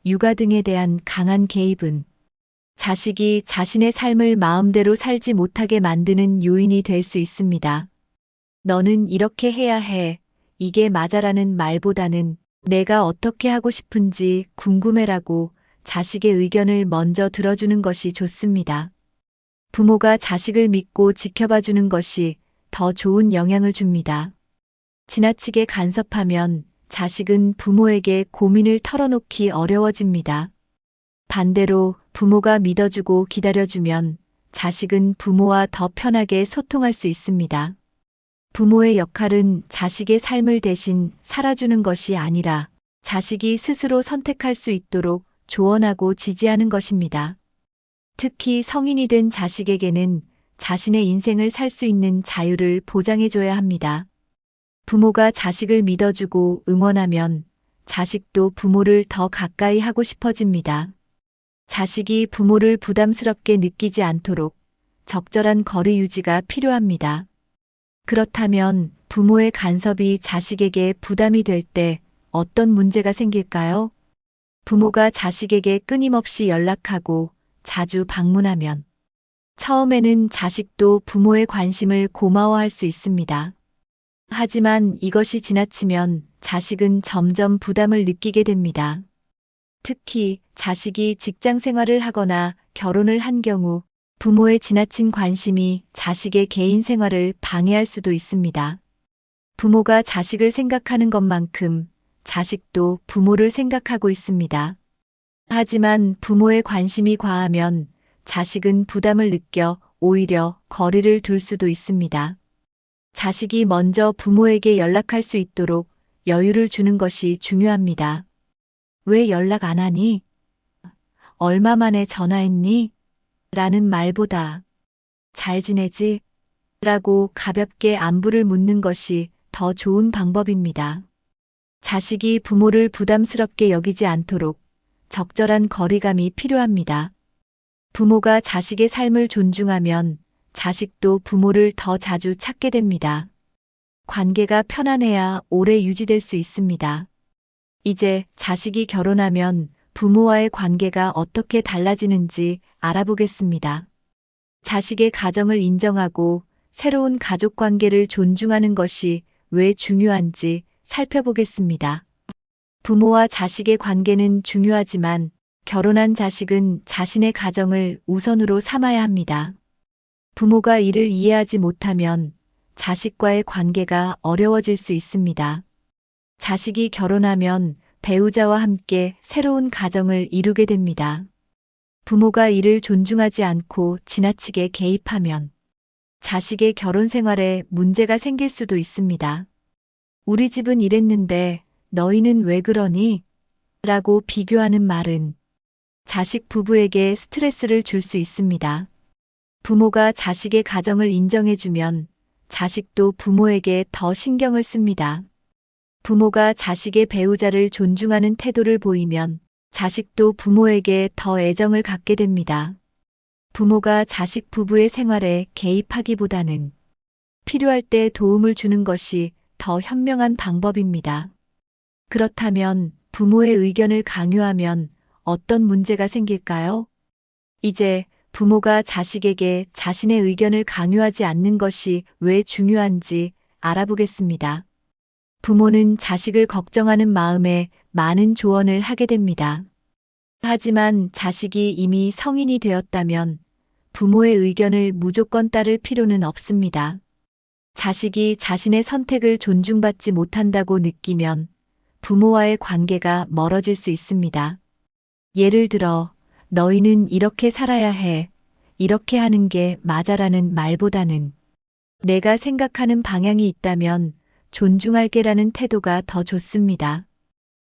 육아 등에 대한 강한 개입은 자식이 자신의 삶을 마음대로 살지 못하게 만드는 요인이 될 수 있습니다. 너는 이렇게 해야 해. 이게 맞아라는 말보다는 내가 어떻게 하고 싶은지 궁금해라고 자식의 의견을 먼저 들어주는 것이 좋습니다. 부모가 자식을 믿고 지켜봐 주는 것이 더 좋은 영향을 줍니다. 지나치게 간섭하면 자식은 부모에게 고민을 털어놓기 어려워집니다. 반대로 부모가 믿어주고 기다려주면 자식은 부모와 더 편하게 소통할 수 있습니다. 부모의 역할은 자식의 삶을 대신 살아주는 것이 아니라 자식이 스스로 선택할 수 있도록 조언하고 지지하는 것입니다. 특히 성인이 된 자식에게는 자신의 인생을 살 수 있는 자유를 보장해줘야 합니다. 부모가 자식을 믿어주고 응원하면 자식도 부모를 더 가까이 하고 싶어집니다. 자식이 부모를 부담스럽게 느끼지 않도록 적절한 거리 유지가 필요합니다. 그렇다면 부모의 간섭이 자식에게 부담이 될 때 어떤 문제가 생길까요? 부모가 자식에게 끊임없이 연락하고 자주 방문하면 처음에는 자식도 부모의 관심을 고마워할 수 있습니다. 하지만 이것이 지나치면 자식은 점점 부담을 느끼게 됩니다. 특히 자식이 직장 생활을 하거나 결혼을 한 경우 부모의 지나친 관심이 자식의 개인 생활을 방해할 수도 있습니다. 부모가 자식을 생각하는 것만큼 자식도 부모를 생각하고 있습니다. 하지만 부모의 관심이 과하면 자식은 부담을 느껴 오히려 거리를 둘 수도 있습니다. 자식이 먼저 부모에게 연락할 수 있도록 여유를 주는 것이 중요합니다. 왜 연락 안 하니? 얼마 만에 전화했니? 라는 말보다 잘 지내지? 라고 가볍게 안부를 묻는 것이 더 좋은 방법입니다. 자식이 부모를 부담스럽게 여기지 않도록 적절한 거리감이 필요합니다. 부모가 자식의 삶을 존중하면 자식도 부모를 더 자주 찾게 됩니다. 관계가 편안해야 오래 유지될 수 있습니다. 이제 자식이 결혼하면 부모와의 관계가 어떻게 달라지는지 알아보겠습니다. 자식의 가정을 인정하고 새로운 가족 관계를 존중하는 것이 왜 중요한지 살펴보겠습니다. 부모와 자식의 관계는 중요하지만 결혼한 자식은 자신의 가정을 우선으로 삼아야 합니다. 부모가 이를 이해하지 못하면 자식과의 관계가 어려워질 수 있습니다. 자식이 결혼하면 배우자와 함께 새로운 가정을 이루게 됩니다. 부모가 이를 존중하지 않고 지나치게 개입하면 자식의 결혼 생활에 문제가 생길 수도 있습니다. 우리 집은 이랬는데 너희는 왜 그러니? 라고 비교하는 말은 자식 부부에게 스트레스를 줄 수 있습니다. 부모가 자식의 가정을 인정해주면 자식도 부모에게 더 신경을 씁니다. 부모가 자식의 배우자를 존중하는 태도를 보이면 자식도 부모에게 더 애정을 갖게 됩니다. 부모가 자식 부부의 생활에 개입하기보다는 필요할 때 도움을 주는 것이 더 현명한 방법입니다. 그렇다면 부모의 의견을 강요하면 어떤 문제가 생길까요? 이제 부모가 자식에게 자신의 의견을 강요하지 않는 것이 왜 중요한지 알아보겠습니다. 부모는 자식을 걱정하는 마음에 많은 조언을 하게 됩니다. 하지만 자식이 이미 성인이 되었다면 부모의 의견을 무조건 따를 필요는 없습니다. 자식이 자신의 선택을 존중받지 못한다고 느끼면 부모와의 관계가 멀어질 수 있습니다. 예를 들어, 너희는 이렇게 살아야 해, 이렇게 하는 게 맞아라는 말보다는 내가 생각하는 방향이 있다면 존중할게라는 태도가 더 좋습니다.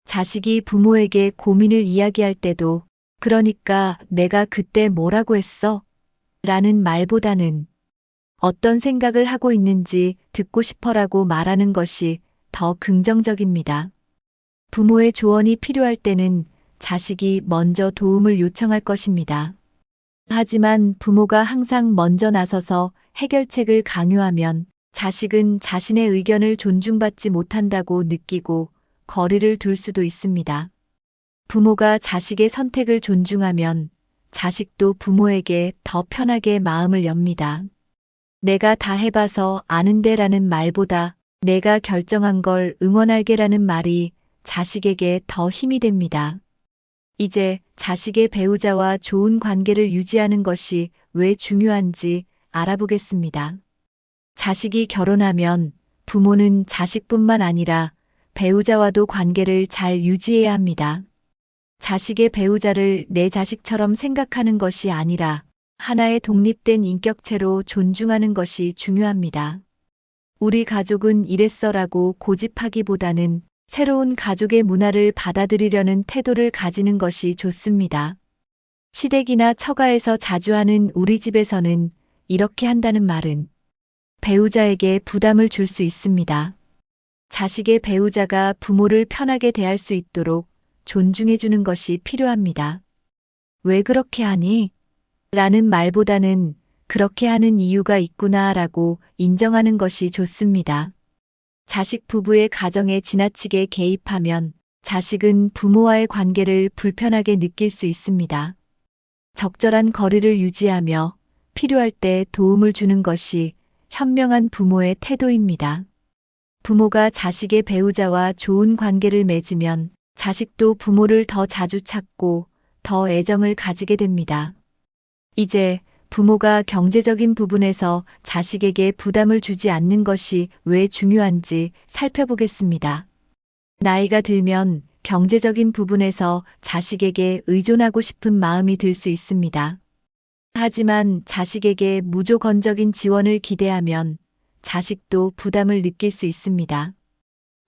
자식이 부모에게 고민을 이야기할 때도 그러니까 내가 그때 뭐라고 했어? 라는 말보다는 어떤 생각을 하고 있는지 듣고 싶어라고 말하는 것이 더 긍정적입니다. 부모의 조언이 필요할 때는 자식이 먼저 도움을 요청할 것입니다. 하지만 부모가 항상 먼저 나서서 해결책을 강요하면 자식은 자신의 의견을 존중받지 못한다고 느끼고 거리를 둘 수도 있습니다. 부모가 자식의 선택을 존중하면 자식도 부모에게 더 편하게 마음을 엽니다. 내가 다 해봐서 아는데라는 말보다 내가 결정한 걸 응원할게라는 말이 자식에게 더 힘이 됩니다. 이제 자식의 배우자와 좋은 관계를 유지하는 것이 왜 중요한지 알아보겠습니다. 자식이 결혼하면 부모는 자식뿐만 아니라 배우자와도 관계를 잘 유지해야 합니다. 자식의 배우자를 내 자식처럼 생각하는 것이 아니라 하나의 독립된 인격체로 존중하는 것이 중요합니다. 우리 가족은 이랬어라고 고집하기보다는 새로운 가족의 문화를 받아들이려는 태도를 가지는 것이 좋습니다. 시댁이나 처가에서 자주 하는 우리 집에서는 이렇게 한다는 말은 배우자에게 부담을 줄 수 있습니다. 자식의 배우자가 부모를 편하게 대할 수 있도록 존중해 주는 것이 필요합니다. 왜 그렇게 하니? 라는 말보다는 그렇게 하는 이유가 있구나 라고 인정하는 것이 좋습니다. 자식 부부의 가정에 지나치게 개입하면 자식은 부모와의 관계를 불편하게 느낄 수 있습니다. 적절한 거리를 유지하며 필요할 때 도움을 주는 것이 현명한 부모의 태도입니다. 부모가 자식의 배우자와 좋은 관계를 맺으면 자식도 부모를 더 자주 찾고 더 애정을 가지게 됩니다. 이제 부모가 경제적인 부분에서 자식에게 부담을 주지 않는 것이 왜 중요한지 살펴보겠습니다. 나이가 들면 경제적인 부분에서 자식에게 의존하고 싶은 마음이 들 수 있습니다. 하지만 자식에게 무조건적인 지원을 기대하면 자식도 부담을 느낄 수 있습니다.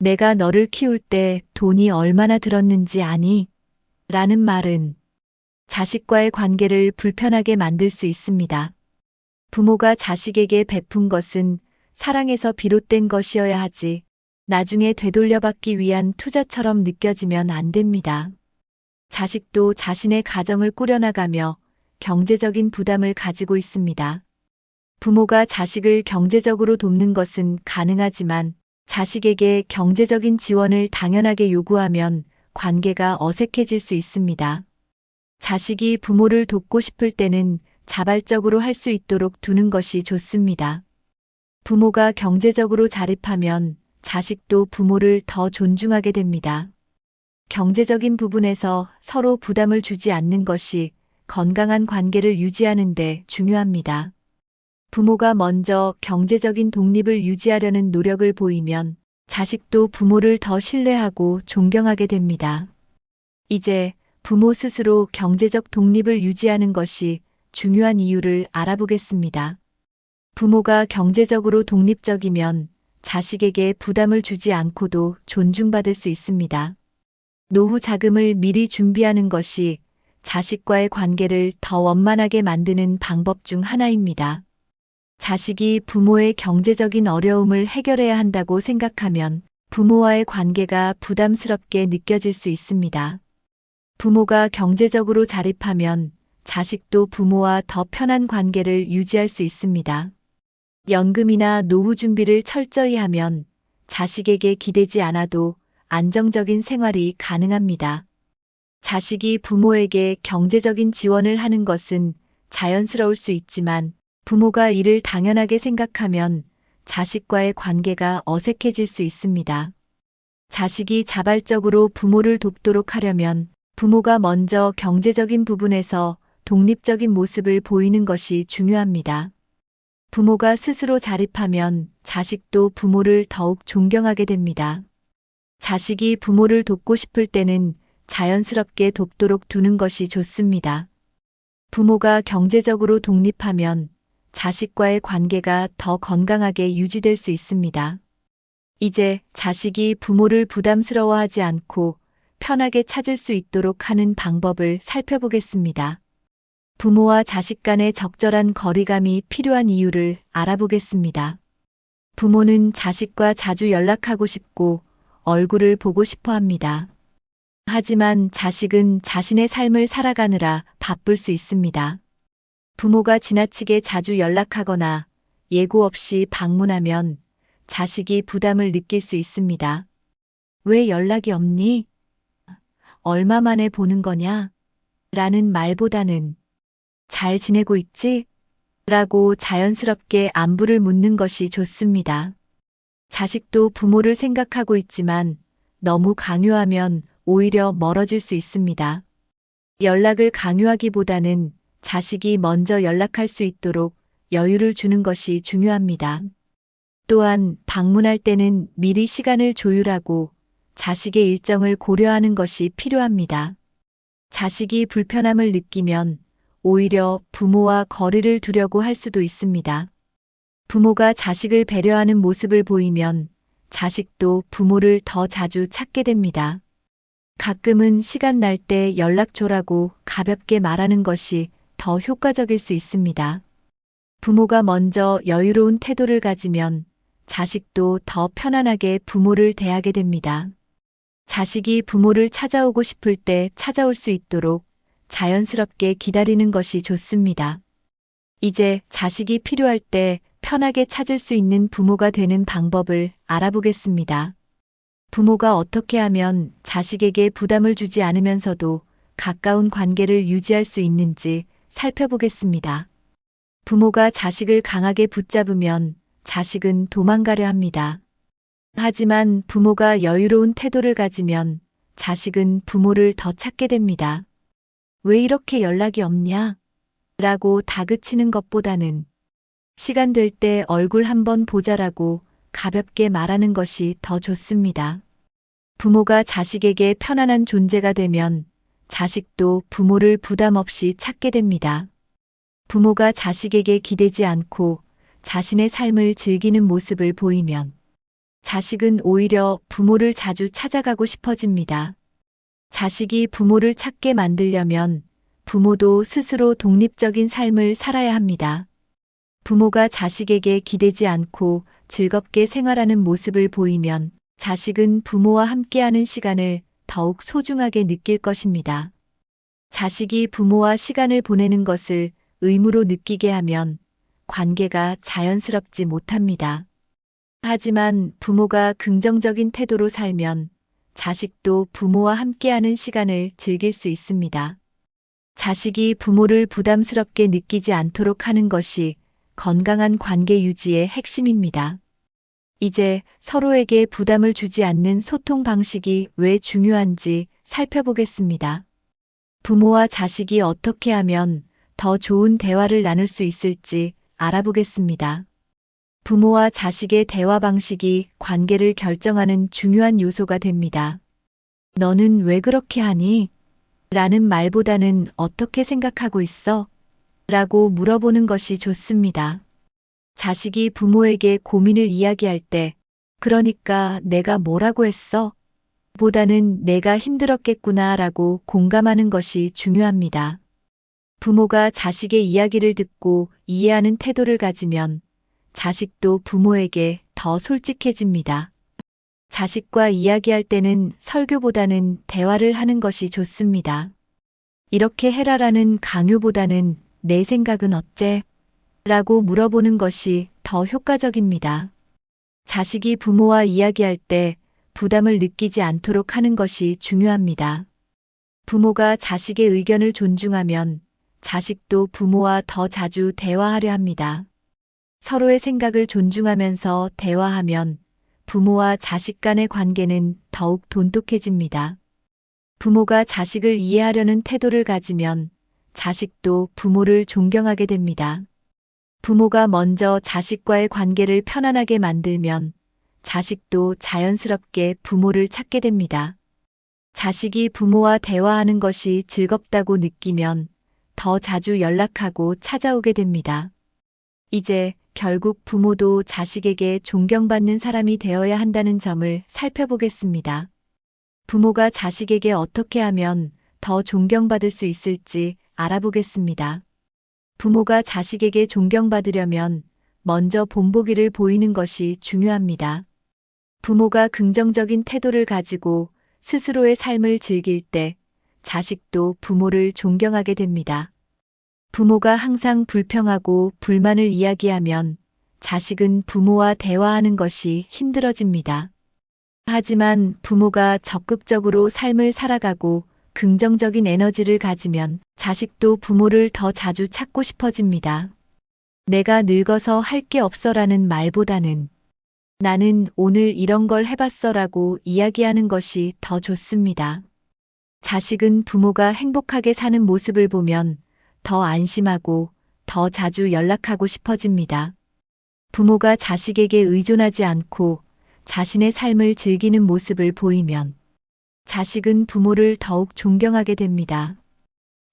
내가 너를 키울 때 돈이 얼마나 들었는지 아니? 라는 말은 자식과의 관계를 불편하게 만들 수 있습니다. 부모가 자식에게 베푼 것은 사랑에서 비롯된 것이어야 하지 나중에 되돌려받기 위한 투자처럼 느껴지면 안 됩니다. 자식도 자신의 가정을 꾸려나가며 경제적인 부담을 가지고 있습니다. 부모가 자식을 경제적으로 돕는 것은 가능하지만 자식에게 경제적인 지원을 당연하게 요구하면 관계가 어색해질 수 있습니다. 자식이 부모를 돕고 싶을 때는 자발적으로 할 수 있도록 두는 것이 좋습니다. 부모가 경제적으로 자립하면 자식도 부모를 더 존중하게 됩니다. 경제적인 부분에서 서로 부담을 주지 않는 것이 건강한 관계를 유지하는 데 중요합니다. 부모가 먼저 경제적인 독립을 유지하려는 노력을 보이면 자식도 부모를 더 신뢰하고 존경하게 됩니다. 이제 부모 스스로 경제적 독립을 유지하는 것이 중요한 이유를 알아보겠습니다. 부모가 경제적으로 독립적이면 자식에게 부담을 주지 않고도 존중받을 수 있습니다. 노후 자금을 미리 준비하는 것이 자식과의 관계를 더 원만하게 만드는 방법 중 하나입니다. 자식이 부모의 경제적인 어려움을 해결해야 한다고 생각하면 부모와의 관계가 부담스럽게 느껴질 수 있습니다. 부모가 경제적으로 자립하면 자식도 부모와 더 편한 관계를 유지할 수 있습니다. 연금이나 노후 준비를 철저히 하면 자식에게 기대지 않아도 안정적인 생활이 가능합니다. 자식이 부모에게 경제적인 지원을 하는 것은 자연스러울 수 있지만 부모가 이를 당연하게 생각하면 자식과의 관계가 어색해질 수 있습니다. 자식이 자발적으로 부모를 돕도록 하려면 부모가 먼저 경제적인 부분에서 독립적인 모습을 보이는 것이 중요합니다. 부모가 스스로 자립하면 자식도 부모를 더욱 존경하게 됩니다. 자식이 부모를 돕고 싶을 때는 자연스럽게 돕도록 두는 것이 좋습니다. 부모가 경제적으로 독립하면 자식과의 관계가 더 건강하게 유지될 수 있습니다. 이제 자식이 부모를 부담스러워하지 않고 편하게 찾을 수 있도록 하는 방법을 살펴보겠습니다. 부모와 자식 간의 적절한 거리감이 필요한 이유를 알아보겠습니다. 부모는 자식과 자주 연락하고 싶고 얼굴을 보고 싶어 합니다. 하지만 자식은 자신의 삶을 살아가느라 바쁠 수 있습니다. 부모가 지나치게 자주 연락하거나 예고 없이 방문하면 자식이 부담을 느낄 수 있습니다. 왜 연락이 없니? 얼마 만에 보는 거냐? 라는 말보다는 잘 지내고 있지? 라고 자연스럽게 안부를 묻는 것이 좋습니다. 자식도 부모를 생각하고 있지만 너무 강요하면 오히려 멀어질 수 있습니다. 연락을 강요하기보다는 자식이 먼저 연락할 수 있도록 여유를 주는 것이 중요합니다. 또한 방문할 때는 미리 시간을 조율하고 자식의 일정을 고려하는 것이 필요합니다. 자식이 불편함을 느끼면 오히려 부모와 거리를 두려고 할 수도 있습니다. 부모가 자식을 배려하는 모습을 보이면 자식도 부모를 더 자주 찾게 됩니다. 가끔은 시간 날 때 연락 줘라고 가볍게 말하는 것이 더 효과적일 수 있습니다. 부모가 먼저 여유로운 태도를 가지면 자식도 더 편안하게 부모를 대하게 됩니다. 자식이 부모를 찾아오고 싶을 때 찾아올 수 있도록 자연스럽게 기다리는 것이 좋습니다. 이제 자식이 필요할 때 편하게 찾을 수 있는 부모가 되는 방법을 알아보겠습니다. 부모가 어떻게 하면 자식에게 부담을 주지 않으면서도 가까운 관계를 유지할 수 있는지 살펴보겠습니다. 부모가 자식을 강하게 붙잡으면 자식은 도망가려 합니다. 하지만 부모가 여유로운 태도를 가지면 자식은 부모를 더 찾게 됩니다. 왜 이렇게 연락이 없냐? 라고 다그치는 것보다는 시간 될 때 얼굴 한번 보자라고 가볍게 말하는 것이 더 좋습니다. 부모가 자식에게 편안한 존재가 되면 자식도 부모를 부담 없이 찾게 됩니다. 부모가 자식에게 기대지 않고 자신의 삶을 즐기는 모습을 보이면 자식은 오히려 부모를 자주 찾아가고 싶어집니다. 자식이 부모를 찾게 만들려면 부모도 스스로 독립적인 삶을 살아야 합니다. 부모가 자식에게 기대지 않고 즐겁게 생활하는 모습을 보이면 자식은 부모와 함께하는 시간을 더욱 소중하게 느낄 것입니다. 자식이 부모와 시간을 보내는 것을 의무로 느끼게 하면 관계가 자연스럽지 못합니다. 하지만 부모가 긍정적인 태도로 살면 자식도 부모와 함께하는 시간을 즐길 수 있습니다. 자식이 부모를 부담스럽게 느끼지 않도록 하는 것이 건강한 관계 유지의 핵심입니다. 이제 서로에게 부담을 주지 않는 소통 방식이 왜 중요한지 살펴보겠습니다. 부모와 자식이 어떻게 하면 더 좋은 대화를 나눌 수 있을지 알아보겠습니다. 부모와 자식의 대화 방식이 관계를 결정하는 중요한 요소가 됩니다. 너는 왜 그렇게 하니? 라는 말보다는 어떻게 생각하고 있어? 라고 물어보는 것이 좋습니다. 자식이 부모에게 고민을 이야기할 때, 그러니까 내가 뭐라고 했어? 보다는 내가 힘들었겠구나 라고 공감하는 것이 중요합니다. 부모가 자식의 이야기를 듣고 이해하는 태도를 가지면 자식도 부모에게 더 솔직해집니다. 자식과 이야기할 때는 설교보다는 대화를 하는 것이 좋습니다. 이렇게 해라라는 강요보다는 내 생각은 어째? 라고 물어보는 것이 더 효과적입니다. 자식이 부모와 이야기할 때 부담을 느끼지 않도록 하는 것이 중요합니다. 부모가 자식의 의견을 존중하면 자식도 부모와 더 자주 대화하려 합니다. 서로의 생각을 존중하면서 대화하면 부모와 자식 간의 관계는 더욱 돈독해집니다. 부모가 자식을 이해하려는 태도를 가지면 자식도 부모를 존경하게 됩니다. 부모가 먼저 자식과의 관계를 편안하게 만들면 자식도 자연스럽게 부모를 찾게 됩니다. 자식이 부모와 대화하는 것이 즐겁다고 느끼면 더 자주 연락하고 찾아오게 됩니다. 이제 결국 부모도 자식에게 존경받는 사람이 되어야 한다는 점을 살펴보겠습니다. 부모가 자식에게 어떻게 하면 더 존경받을 수 있을지 알아보겠습니다. 부모가 자식에게 존경받으려면 먼저 본보기를 보이는 것이 중요합니다. 부모가 긍정적인 태도를 가지고 스스로의 삶을 즐길 때 자식도 부모를 존경하게 됩니다. 부모가 항상 불평하고 불만을 이야기하면 자식은 부모와 대화하는 것이 힘들어집니다. 하지만 부모가 적극적으로 삶을 살아가고 긍정적인 에너지를 가지면 자식도 부모를 더 자주 찾고 싶어집니다. 내가 늙어서 할 게 없어라는 말보다는 나는 오늘 이런 걸 해봤어라고 이야기하는 것이 더 좋습니다. 자식은 부모가 행복하게 사는 모습을 보면 더 안심하고 더 자주 연락하고 싶어집니다. 부모가 자식에게 의존하지 않고 자신의 삶을 즐기는 모습을 보이면 자식은 부모를 더욱 존경하게 됩니다.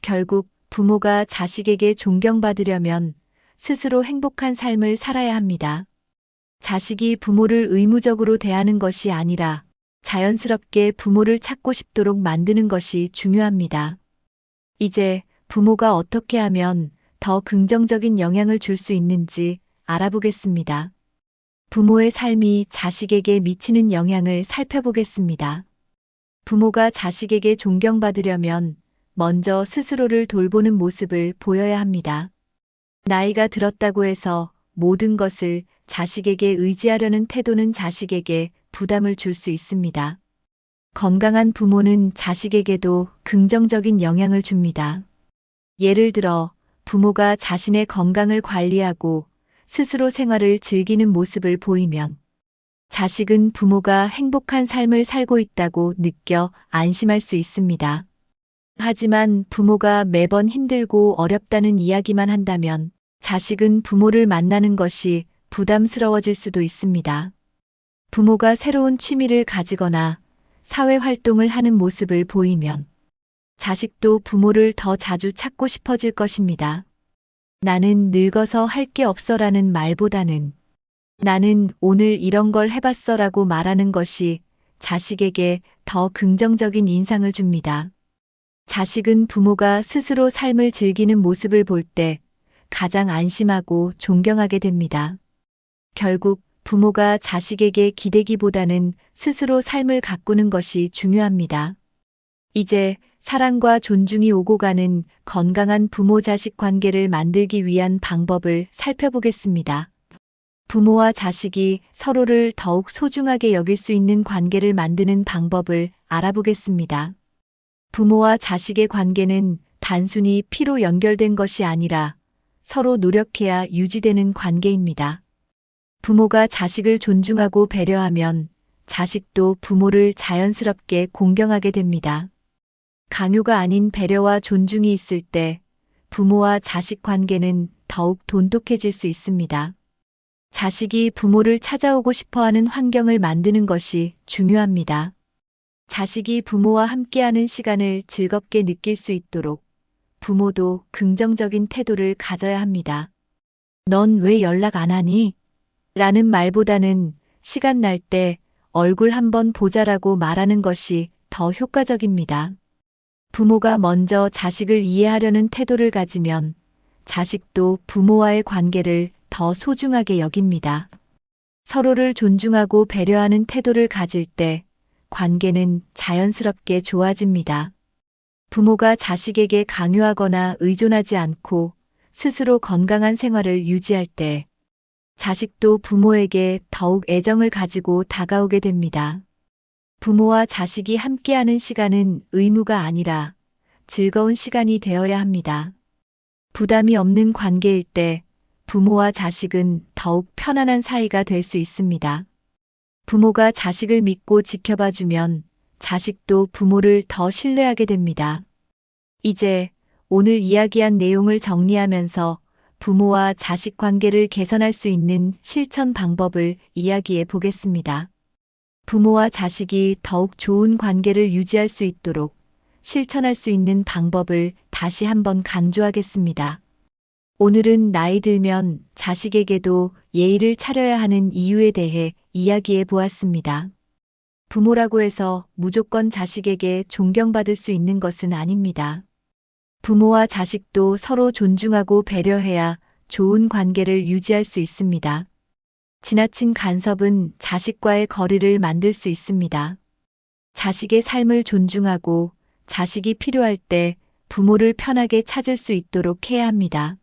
결국 부모가 자식에게 존경받으려면 스스로 행복한 삶을 살아야 합니다. 자식이 부모를 의무적으로 대하는 것이 아니라 자연스럽게 부모를 찾고 싶도록 만드는 것이 중요합니다. 이제 부모가 어떻게 하면 더 긍정적인 영향을 줄 수 있는지 알아보겠습니다. 부모의 삶이 자식에게 미치는 영향을 살펴보겠습니다. 부모가 자식에게 존경받으려면 먼저 스스로를 돌보는 모습을 보여야 합니다. 나이가 들었다고 해서 모든 것을 자식에게 의지하려는 태도는 자식에게 부담을 줄 수 있습니다. 건강한 부모는 자식에게도 긍정적인 영향을 줍니다. 예를 들어 부모가 자신의 건강을 관리하고 스스로 생활을 즐기는 모습을 보이면 자식은 부모가 행복한 삶을 살고 있다고 느껴 안심할 수 있습니다. 하지만 부모가 매번 힘들고 어렵다는 이야기만 한다면 자식은 부모를 만나는 것이 부담스러워질 수도 있습니다. 부모가 새로운 취미를 가지거나 사회 활동을 하는 모습을 보이면 자식도 부모를 더 자주 찾고 싶어질 것입니다. 나는 늙어서 할 게 없어라는 말보다는 나는 오늘 이런 걸 해봤어라고 말하는 것이 자식에게 더 긍정적인 인상을 줍니다. 자식은 부모가 스스로 삶을 즐기는 모습을 볼 때 가장 안심하고 존경하게 됩니다. 결국 부모가 자식에게 기대기보다는 스스로 삶을 가꾸는 것이 중요합니다. 이제 사랑과 존중이 오고 가는 건강한 부모-자식 관계를 만들기 위한 방법을 살펴보겠습니다. 부모와 자식이 서로를 더욱 소중하게 여길 수 있는 관계를 만드는 방법을 알아보겠습니다. 부모와 자식의 관계는 단순히 피로 연결된 것이 아니라 서로 노력해야 유지되는 관계입니다. 부모가 자식을 존중하고 배려하면 자식도 부모를 자연스럽게 공경하게 됩니다. 강요가 아닌 배려와 존중이 있을 때 부모와 자식 관계는 더욱 돈독해질 수 있습니다. 자식이 부모를 찾아오고 싶어하는 환경을 만드는 것이 중요합니다. 자식이 부모와 함께하는 시간을 즐겁게 느낄 수 있도록 부모도 긍정적인 태도를 가져야 합니다. 넌 왜 연락 안 하니? 라는 말보다는 시간 날 때 얼굴 한번 보자라고 말하는 것이 더 효과적입니다. 부모가 먼저 자식을 이해하려는 태도를 가지면 자식도 부모와의 관계를 더 소중하게 여깁니다. 서로를 존중하고 배려하는 태도를 가질 때 관계는 자연스럽게 좋아집니다. 부모가 자식에게 강요하거나 의존하지 않고 스스로 건강한 생활을 유지할 때 자식도 부모에게 더욱 애정을 가지고 다가오게 됩니다. 부모와 자식이 함께하는 시간은 의무가 아니라 즐거운 시간이 되어야 합니다. 부담이 없는 관계일 때 부모와 자식은 더욱 편안한 사이가 될 수 있습니다. 부모가 자식을 믿고 지켜봐주면 자식도 부모를 더 신뢰하게 됩니다. 이제 오늘 이야기한 내용을 정리하면서 부모와 자식 관계를 개선할 수 있는 실천 방법을 이야기해 보겠습니다. 부모와 자식이 더욱 좋은 관계를 유지할 수 있도록 실천할 수 있는 방법을 다시 한번 강조하겠습니다. 오늘은 나이 들면 자식에게도 예의를 차려야 하는 이유에 대해 이야기해 보았습니다. 부모라고 해서 무조건 자식에게 존경받을 수 있는 것은 아닙니다. 부모와 자식도 서로 존중하고 배려해야 좋은 관계를 유지할 수 있습니다. 지나친 간섭은 자식과의 거리를 만들 수 있습니다. 자식의 삶을 존중하고 자식이 필요할 때 부모를 편하게 찾을 수 있도록 해야 합니다.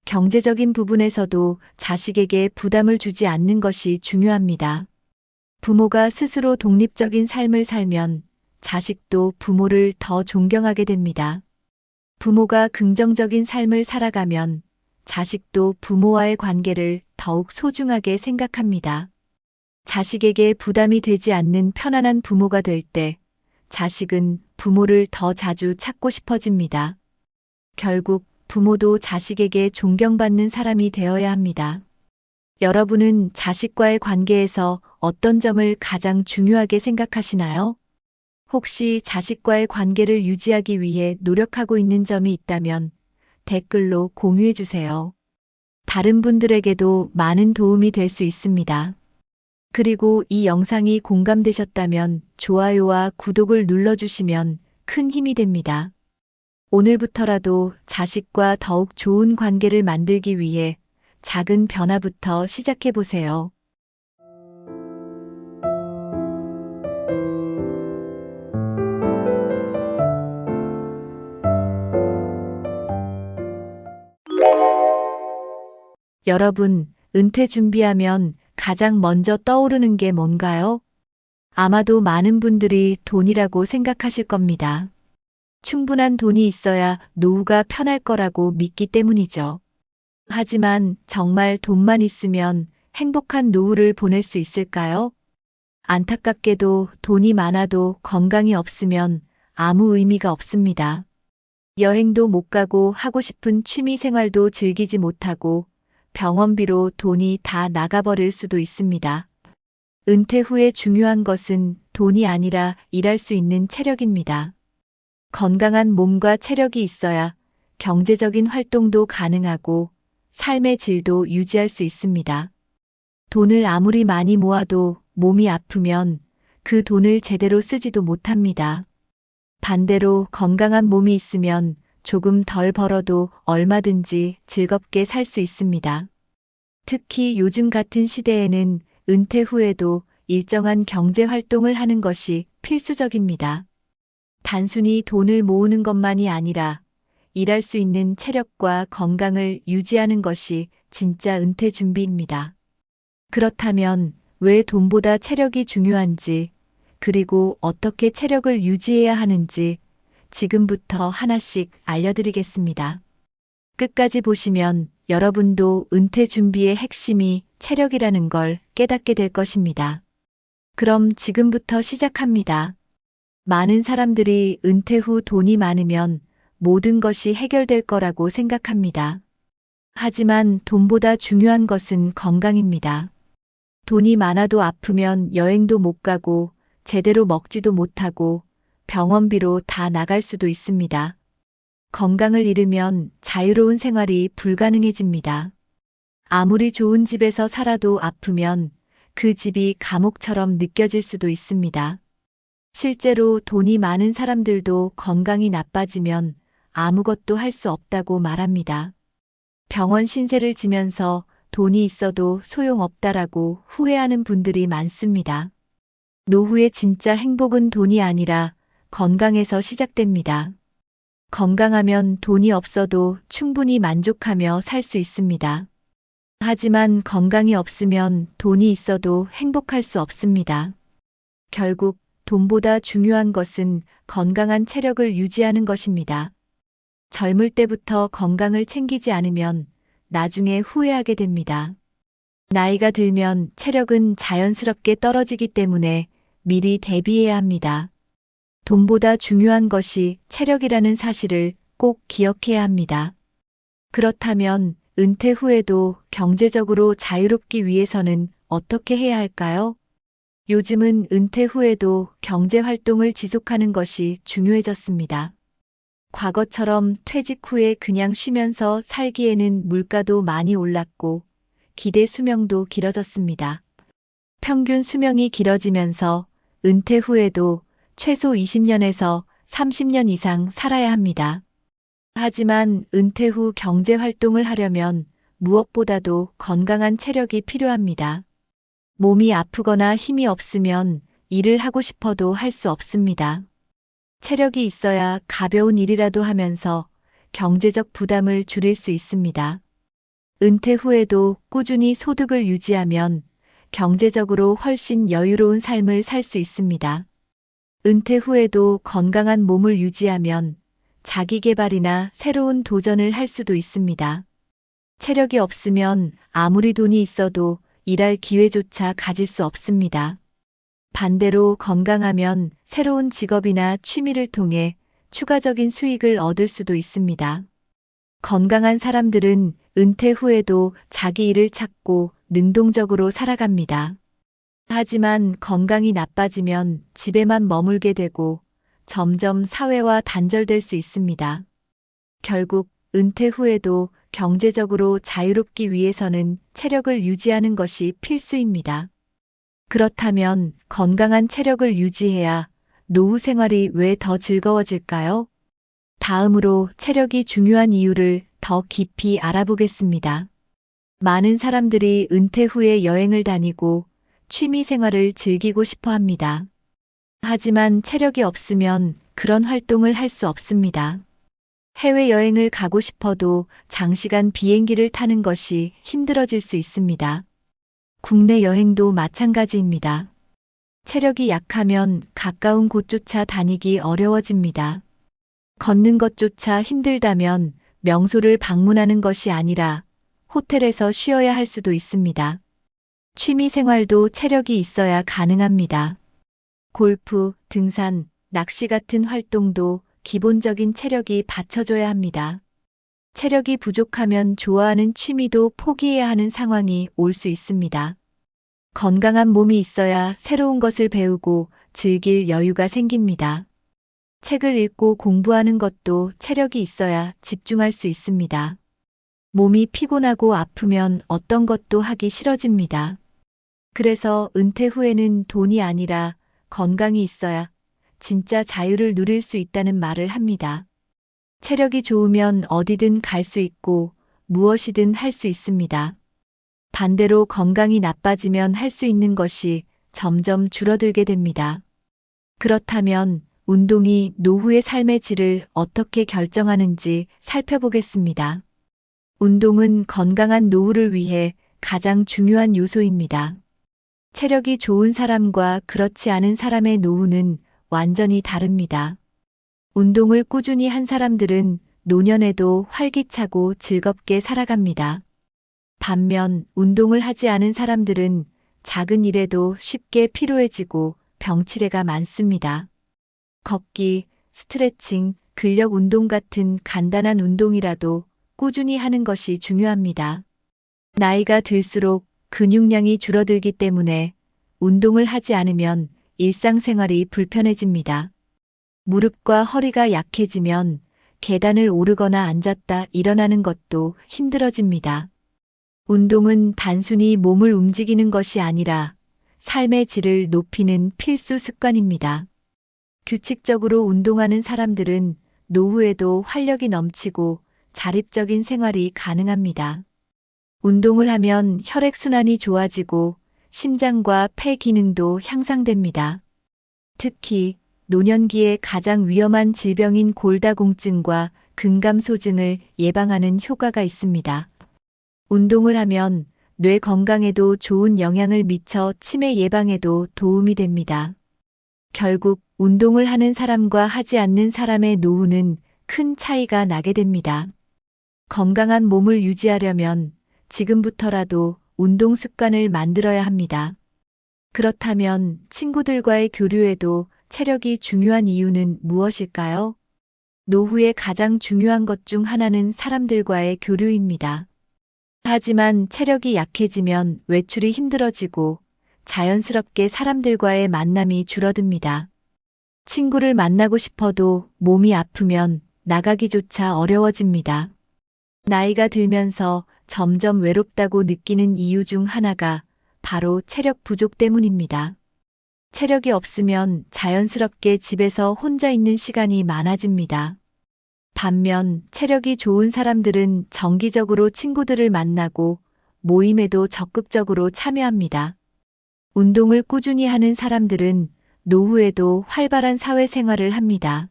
경제적인 부분에서도 자식에게 부담을 주지 않는 것이 중요합니다. 부모가 스스로 독립적인 삶을 살면 자식도 부모를 더 존경하게 됩니다. 부모가 긍정적인 삶을 살아가면 자식도 부모와의 관계를 더욱 소중하게 생각합니다. 자식에게 부담이 되지 않는 편안한 부모가 될 때 자식은 부모를 더 자주 찾고 싶어집니다. 결국 부모도 자식에게 존경받는 사람이 되어야 합니다. 여러분은 자식과의 관계에서 어떤 점을 가장 중요하게 생각하시나요? 혹시 자식과의 관계를 유지하기 위해 노력하고 있는 점이 있다면 댓글로 공유해 주세요. 다른 분들에게도 많은 도움이 될 수 있습니다. 그리고 이 영상이 공감되셨다면 좋아요와 구독을 눌러주시면 큰 힘이 됩니다. 오늘부터라도 자식과 더욱 좋은 관계를 만들기 위해 작은 변화부터 시작해 보세요. 여러분, 은퇴 준비하면 가장 먼저 떠오르는 게 뭔가요? 아마도 많은 분들이 돈이라고 생각하실 겁니다. 충분한 돈이 있어야 노후가 편할 거라고 믿기 때문이죠. 하지만 정말 돈만 있으면 행복한 노후를 보낼 수 있을까요? 안타깝게도 돈이 많아도 건강이 없으면 아무 의미가 없습니다. 여행도 못 가고 하고 싶은 취미 생활도 즐기지 못하고 병원비로 돈이 다 나가버릴 수도 있습니다. 은퇴 후에 중요한 것은 돈이 아니라 일할 수 있는 체력입니다. 건강한 몸과 체력이 있어야 경제적인 활동도 가능하고 삶의 질도 유지할 수 있습니다. 돈을 아무리 많이 모아도 몸이 아프면 그 돈을 제대로 쓰지도 못합니다. 반대로 건강한 몸이 있으면 조금 덜 벌어도 얼마든지 즐겁게 살 수 있습니다. 특히 요즘 같은 시대에는 은퇴 후에도 일정한 경제 활동을 하는 것이 필수적입니다. 단순히 돈을 모으는 것만이 아니라 일할 수 있는 체력과 건강을 유지하는 것이 진짜 은퇴 준비입니다. 그렇다면 왜 돈보다 체력이 중요한지, 그리고 어떻게 체력을 유지해야 하는지 지금부터 하나씩 알려드리겠습니다. 끝까지 보시면 여러분도 은퇴 준비의 핵심이 체력이라는 걸 깨닫게 될 것입니다. 그럼 지금부터 시작합니다. 많은 사람들이 은퇴 후 돈이 많으면 모든 것이 해결될 거라고 생각합니다. 하지만 돈보다 중요한 것은 건강입니다. 돈이 많아도 아프면 여행도 못 가고 제대로 먹지도 못하고 병원비로 다 나갈 수도 있습니다. 건강을 잃으면 자유로운 생활이 불가능해집니다. 아무리 좋은 집에서 살아도 아프면 그 집이 감옥처럼 느껴질 수도 있습니다. 실제로 돈이 많은 사람들도 건강이 나빠지면 아무것도 할 수 없다고 말합니다. 병원 신세를 지면서 돈이 있어도 소용없다라고 후회하는 분들이 많습니다. 노후의 진짜 행복은 돈이 아니라 건강에서 시작됩니다. 건강하면 돈이 없어도 충분히 만족하며 살 수 있습니다. 하지만 건강이 없으면 돈이 있어도 행복할 수 없습니다. 결국 돈보다 중요한 것은 건강한 체력을 유지하는 것입니다. 젊을 때부터 건강을 챙기지 않으면 나중에 후회하게 됩니다. 나이가 들면 체력은 자연스럽게 떨어지기 때문에 미리 대비해야 합니다. 돈보다 중요한 것이 체력이라는 사실을 꼭 기억해야 합니다. 그렇다면 은퇴 후에도 경제적으로 자유롭기 위해서는 어떻게 해야 할까요? 요즘은 은퇴 후에도 경제 활동을 지속하는 것이 중요해졌습니다. 과거처럼 퇴직 후에 그냥 쉬면서 살기에는 물가도 많이 올랐고 기대 수명도 길어졌습니다. 평균 수명이 길어지면서 은퇴 후에도 최소 20년에서 30년 이상 살아야 합니다. 하지만 은퇴 후 경제 활동을 하려면 무엇보다도 건강한 체력이 필요합니다. 몸이 아프거나 힘이 없으면 일을 하고 싶어도 할 수 없습니다. 체력이 있어야 가벼운 일이라도 하면서 경제적 부담을 줄일 수 있습니다. 은퇴 후에도 꾸준히 소득을 유지하면 경제적으로 훨씬 여유로운 삶을 살 수 있습니다. 은퇴 후에도 건강한 몸을 유지하면 자기 개발이나 새로운 도전을 할 수도 있습니다. 체력이 없으면 아무리 돈이 있어도 일할 기회조차 가질 수 없습니다. 반대로 건강하면 새로운 직업이나 취미를 통해 추가적인 수익을 얻을 수도 있습니다. 건강한 사람들은 은퇴 후에도 자기 일을 찾고 능동적으로 살아갑니다. 하지만 건강이 나빠지면 집에만 머물게 되고 점점 사회와 단절될 수 있습니다. 결국 은퇴 후에도 경제적으로 자유롭기 위해서는 체력을 유지하는 것이 필수입니다. 그렇다면 건강한 체력을 유지해야 노후 생활이 왜 더 즐거워질까요? 다음으로 체력이 중요한 이유를 더 깊이 알아보겠습니다. 많은 사람들이 은퇴 후에 여행을 다니고 취미 생활을 즐기고 싶어 합니다. 하지만 체력이 없으면 그런 활동을 할 수 없습니다. 해외여행을 가고 싶어도 장시간 비행기를 타는 것이 힘들어질 수 있습니다. 국내 여행도 마찬가지입니다. 체력이 약하면 가까운 곳조차 다니기 어려워집니다. 걷는 것조차 힘들다면 명소를 방문하는 것이 아니라 호텔에서 쉬어야 할 수도 있습니다. 취미 생활도 체력이 있어야 가능합니다. 골프, 등산, 낚시 같은 활동도 기본적인 체력이 받쳐줘야 합니다. 체력이 부족하면 좋아하는 취미도 포기해야 하는 상황이 올 수 있습니다. 건강한 몸이 있어야 새로운 것을 배우고 즐길 여유가 생깁니다. 책을 읽고 공부하는 것도 체력이 있어야 집중할 수 있습니다. 몸이 피곤하고 아프면 어떤 것도 하기 싫어집니다. 그래서 은퇴 후에는 돈이 아니라 건강이 있어야 진짜 자유를 누릴 수 있다는 말을 합니다. 체력이 좋으면 어디든 갈 수 있고 무엇이든 할 수 있습니다. 반대로 건강이 나빠지면 할 수 있는 것이 점점 줄어들게 됩니다. 그렇다면 운동이 노후의 삶의 질을 어떻게 결정하는지 살펴보겠습니다. 운동은 건강한 노후를 위해 가장 중요한 요소입니다. 체력이 좋은 사람과 그렇지 않은 사람의 노후는 완전히 다릅니다. 운동을 꾸준히 한 사람들은 노년에도 활기차고 즐겁게 살아갑니다. 반면 운동을 하지 않은 사람들은 작은 일에도 쉽게 피로해지고 병치레가 많습니다. 걷기, 스트레칭, 근력 운동 같은 간단한 운동이라도 꾸준히 하는 것이 중요합니다. 나이가 들수록 근육량이 줄어들기 때문에 운동을 하지 않으면 일상생활이 불편해집니다. 무릎과 허리가 약해지면 계단을 오르거나 앉았다 일어나는 것도 힘들어집니다. 운동은 단순히 몸을 움직이는 것이 아니라 삶의 질을 높이는 필수 습관입니다. 규칙적으로 운동하는 사람들은 노후에도 활력이 넘치고 자립적인 생활이 가능합니다. 운동을 하면 혈액순환이 좋아지고 심장과 폐 기능도 향상됩니다. 특히 노년기에 가장 위험한 질병인 골다공증과 근감소증을 예방하는 효과가 있습니다. 운동을 하면 뇌 건강에도 좋은 영향을 미쳐 치매 예방에도 도움이 됩니다. 결국 운동을 하는 사람과 하지 않는 사람의 노후는 큰 차이가 나게 됩니다. 건강한 몸을 유지하려면 지금부터라도 운동 습관을 만들어야 합니다. 그렇다면 친구들과의 교류에도 체력이 중요한 이유는 무엇일까요? 노후에 가장 중요한 것 중 하나는 사람들과의 교류입니다. 하지만 체력이 약해지면 외출이 힘들어지고 자연스럽게 사람들과의 만남이 줄어듭니다. 친구를 만나고 싶어도 몸이 아프면 나가기조차 어려워집니다. 나이가 들면서 점점 외롭다고 느끼는 이유 중 하나가 바로 체력 부족 때문입니다. 체력이 없으면 자연스럽게 집에서 혼자 있는 시간이 많아집니다. 반면 체력이 좋은 사람들은 정기적으로 친구들을 만나고 모임에도 적극적으로 참여합니다. 운동을 꾸준히 하는 사람들은 노후에도 활발한 사회생활을 합니다.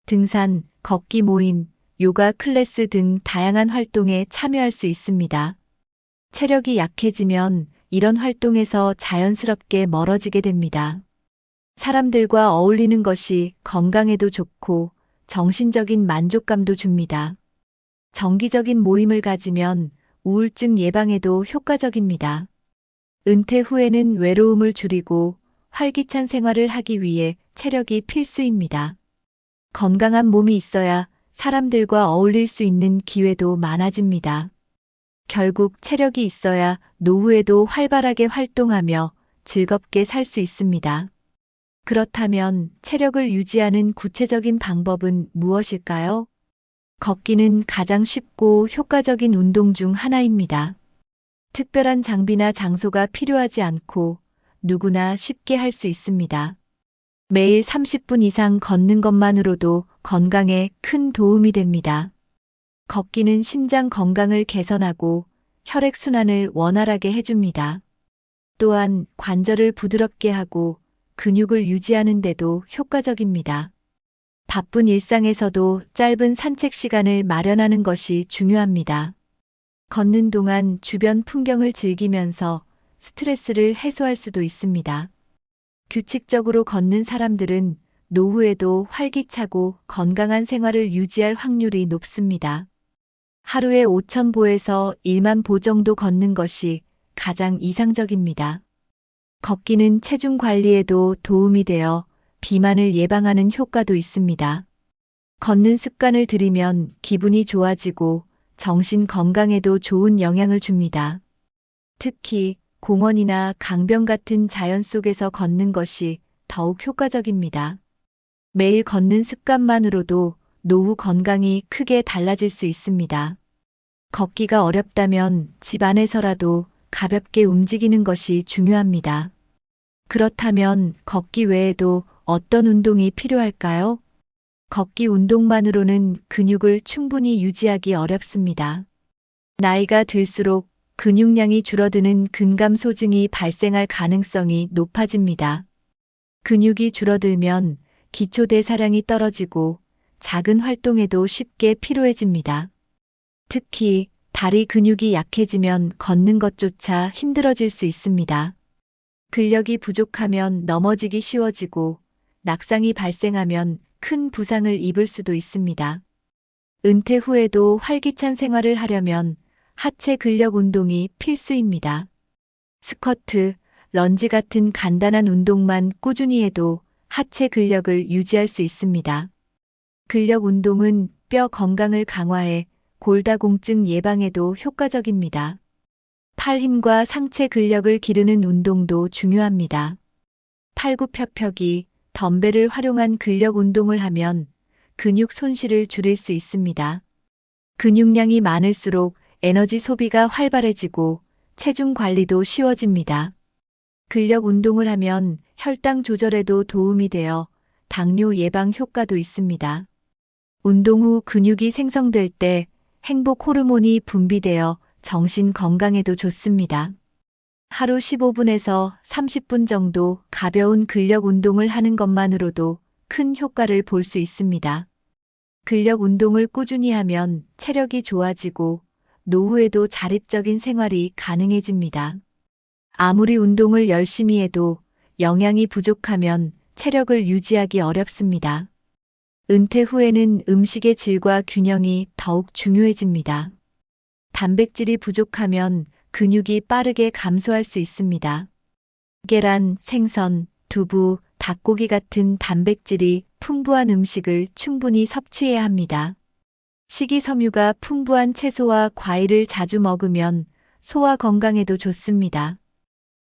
등산, 걷기 모임, 요가 클래스 등 다양한 활동에 참여할 수 있습니다. 체력이 약해지면 이런 활동에서 자연스럽게 멀어지게 됩니다. 사람들과 어울리는 것이 건강에도 좋고 정신적인 만족감도 줍니다. 정기적인 모임을 가지면 우울증 예방에도 효과적입니다. 은퇴 후에는 외로움을 줄이고 활기찬 생활을 하기 위해 체력이 필수입니다. 건강한 몸이 있어야 사람들과 어울릴 수 있는 기회도 많아집니다. 결국 체력이 있어야 노후에도 활발하게 활동하며 즐겁게 살 수 있습니다. 그렇다면 체력을 유지하는 구체적인 방법은 무엇일까요? 걷기는 가장 쉽고 효과적인 운동 중 하나입니다. 특별한 장비나 장소가 필요하지 않고 누구나 쉽게 할 수 있습니다. 매일 30분 이상 걷는 것만으로도 건강에 큰 도움이 됩니다. 걷기는 심장 건강을 개선하고 혈액순환을 원활하게 해줍니다. 또한 관절을 부드럽게 하고 근육을 유지하는 데도 효과적입니다. 바쁜 일상에서도 짧은 산책 시간을 마련하는 것이 중요합니다. 걷는 동안 주변 풍경을 즐기면서 스트레스를 해소할 수도 있습니다. 규칙적으로 걷는 사람들은 노후에도 활기차고 건강한 생활을 유지할 확률이 높습니다. 하루에 5,000보에서 1만 보 정도 걷는 것이 가장 이상적입니다. 걷기는 체중 관리에도 도움이 되어 비만을 예방하는 효과도 있습니다. 걷는 습관을 들이면 기분이 좋아지고 정신 건강에도 좋은 영향을 줍니다. 특히 공원이나 강변 같은 자연 속에서 걷는 것이 더욱 효과적입니다. 매일 걷는 습관만으로도 노후 건강이 크게 달라질 수 있습니다. 걷기가 어렵다면 집 안에서라도 가볍게 움직이는 것이 중요합니다. 그렇다면 걷기 외에도 어떤 운동이 필요할까요? 걷기 운동만으로는 근육을 충분히 유지하기 어렵습니다. 나이가 들수록 근육량이 줄어드는 근감소증이 발생할 가능성이 높아집니다. 근육이 줄어들면 기초대사량이 떨어지고 작은 활동에도 쉽게 피로해집니다. 특히 다리 근육이 약해지면 걷는 것조차 힘들어질 수 있습니다. 근력이 부족하면 넘어지기 쉬워지고 낙상이 발생하면 큰 부상을 입을 수도 있습니다. 은퇴 후에도 활기찬 생활을 하려면 하체 근력 운동이 필수입니다. 스쿼트, 런지 같은 간단한 운동만 꾸준히 해도 하체 근력을 유지할 수 있습니다. 근력 운동은 뼈 건강을 강화해 골다공증 예방에도 효과적입니다. 팔 힘과 상체 근력을 기르는 운동도 중요합니다. 팔굽혀펴기, 덤벨을 활용한 근력 운동을 하면 근육 손실을 줄일 수 있습니다. 근육량이 많을수록 에너지 소비가 활발해지고 체중 관리도 쉬워집니다. 근력 운동을 하면 혈당 조절에도 도움이 되어 당뇨 예방 효과도 있습니다. 운동 후 근육이 생성될 때 행복 호르몬이 분비되어 정신 건강에도 좋습니다. 하루 15분에서 30분 정도 가벼운 근력 운동을 하는 것만으로도 큰 효과를 볼 수 있습니다. 근력 운동을 꾸준히 하면 체력이 좋아지고 노후에도 자립적인 생활이 가능해집니다. 아무리 운동을 열심히 해도 영양이 부족하면 체력을 유지하기 어렵습니다. 은퇴 후에는 음식의 질과 균형이 더욱 중요해집니다. 단백질이 부족하면 근육이 빠르게 감소할 수 있습니다. 계란, 생선, 두부, 닭고기 같은 단백질이 풍부한 음식을 충분히 섭취해야 합니다. 식이섬유가 풍부한 채소와 과일을 자주 먹으면 소화 건강에도 좋습니다.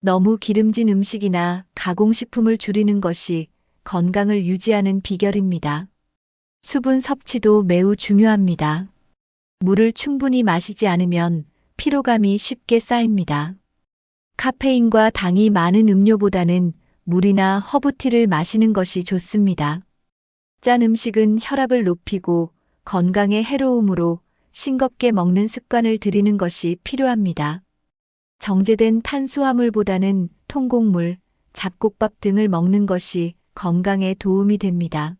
너무 기름진 음식이나 가공식품을 줄이는 것이 건강을 유지하는 비결입니다. 수분 섭취도 매우 중요합니다. 물을 충분히 마시지 않으면 피로감이 쉽게 쌓입니다. 카페인과 당이 많은 음료보다는 물이나 허브티를 마시는 것이 좋습니다. 짠 음식은 혈압을 높이고 건강에 해로우므로 싱겁게 먹는 습관을 들이는 것이 필요합니다. 정제된 탄수화물보다는 통곡물, 잡곡밥 등을 먹는 것이 건강에 도움이 됩니다.